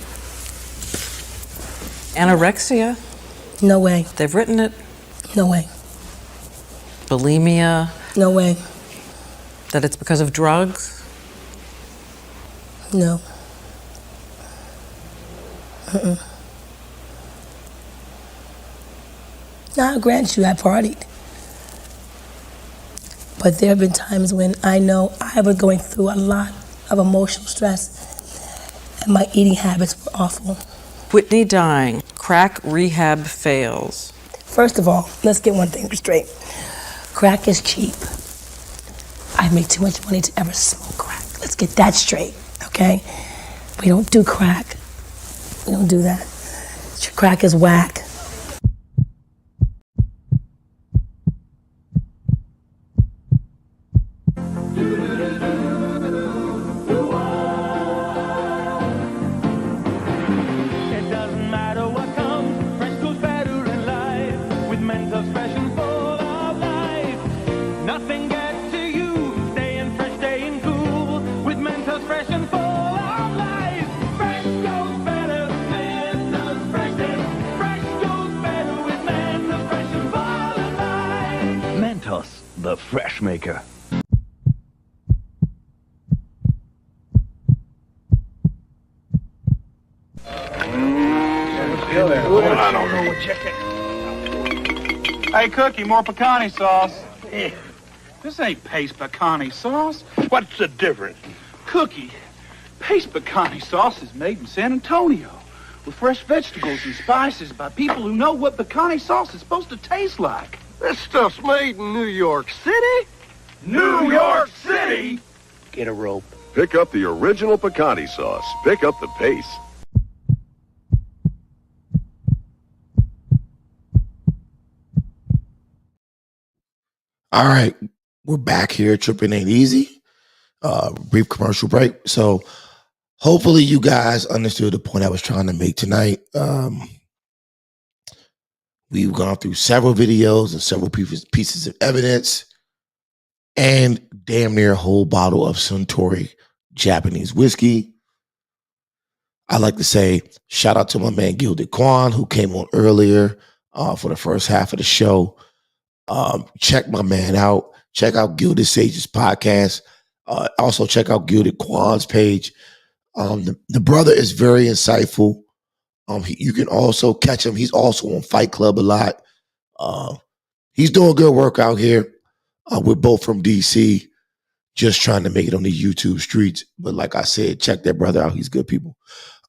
Anorexia. No way. They've written it. No way. Bulimia. No way. That it's because of drugs. No. Mm-mm. Now, I grant you, I partied. But there have been times when I know I was going through a lot of emotional stress and my eating habits were awful. Whitney dying. Crack rehab fails. First of all, let's get one thing straight. Crack is cheap. I make too much money to ever smoke crack. Let's get that straight, okay? We don't do crack. We don't do that. Crack is whack. The Fresh Maker. Hey, Cookie, more pecani sauce. This ain't paste pecani sauce. What's the difference? Cookie, paste pecani sauce is made in San Antonio with fresh vegetables and spices by people who know what pecani sauce is supposed to taste like. This stuff's made in New York City? New York City? Get a rope. Pick up the original pecani sauce. Pick up the pace. All right, we're back here. Tripping Ain't Easy. Brief commercial break. So hopefully you guys understood the point I was trying to make tonight. We've gone through several videos and several pieces of evidence and damn near a whole bottle of Suntory Japanese whiskey. I like to say shout out to my man Gilded Kwan, who came on earlier for the first half of the show. Check my man out. Check out Gilded Sage's podcast. Also check out Gilded Kwan's page. The brother is very insightful. You can also catch him. He's also on Fight Club a lot. He's doing good work out here. We're both from DC, just trying to make it on the YouTube streets. But like I said, check that brother out. He's good people.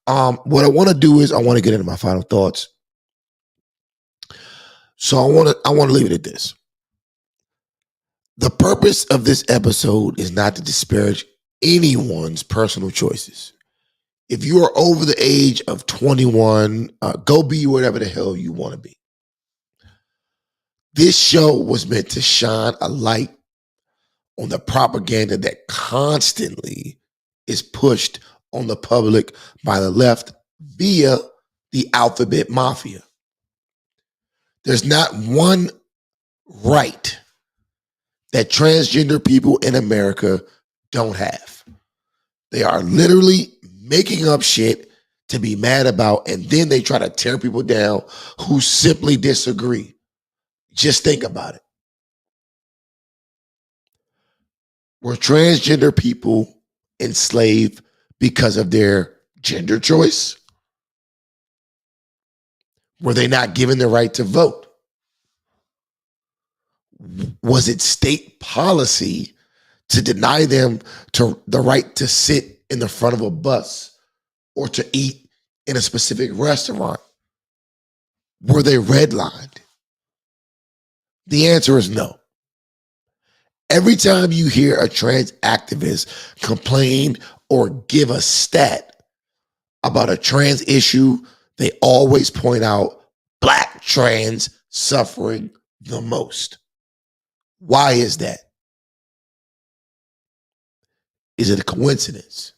What I want to do is I want to get into my final thoughts. So I want to leave it at this. The purpose of this episode is not to disparage anyone's personal choices. If you are over the age of 21, go be whatever the hell you want to be. This show was meant to shine a light on the propaganda that constantly is pushed on the public by the left via the alphabet mafia. There's not one right that transgender people in America don't have. They are literally making up shit to be mad about, and then they try to tear people down who simply disagree. Just think about it. Were transgender people enslaved because of their gender choice? Were they not given the right to vote? Was it state policy to deny them to the right to sit in the front of a bus or to eat in a specific restaurant? Were they redlined? The answer is no. Every time you hear a trans activist complain or give a stat about a trans issue, they always point out Black trans suffering the most. Why is that? Is it a coincidence?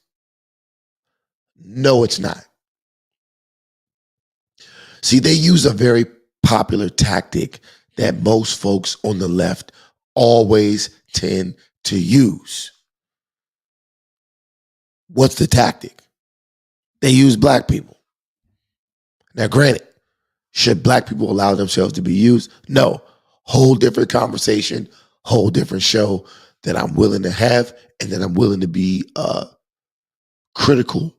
No, it's not. See, they use a very popular tactic that most folks on the left always tend to use. What's the tactic? They use Black people. Now, granted, should Black people allow themselves to be used? No. Whole different conversation, whole different show that I'm willing to have, and that I'm willing to be critical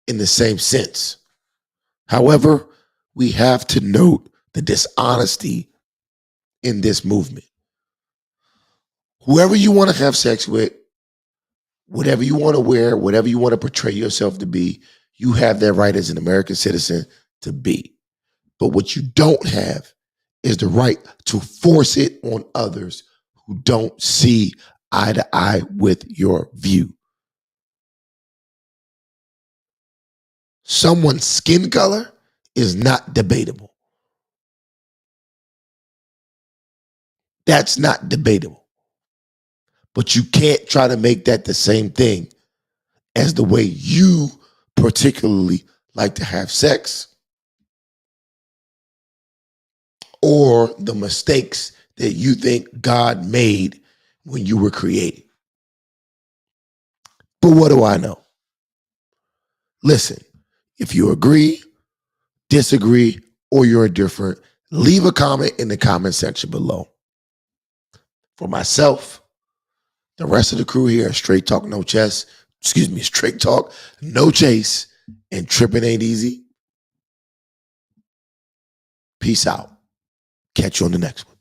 in the same sense. However, we have to note the dishonesty in this movement. Whoever you want to have sex with, whatever you want to wear, whatever you want to portray yourself to be, you have that right as an American citizen to be. But what you don't have is the right to force it on others who don't see eye to eye with your view. Someone's skin color is not debatable. That's not debatable. But you can't try to make that the same thing as the way you particularly like to have sex, or the mistakes that you think God made when you were created. But what do I know? Listen, if you agree, disagree, or you're indifferent, leave a comment in the comment section below. For myself, the rest of the crew here at Straight Talk No Chess, Straight Talk No Chase, and Trippin' Ain't Easy. Peace out. Catch you on the next one.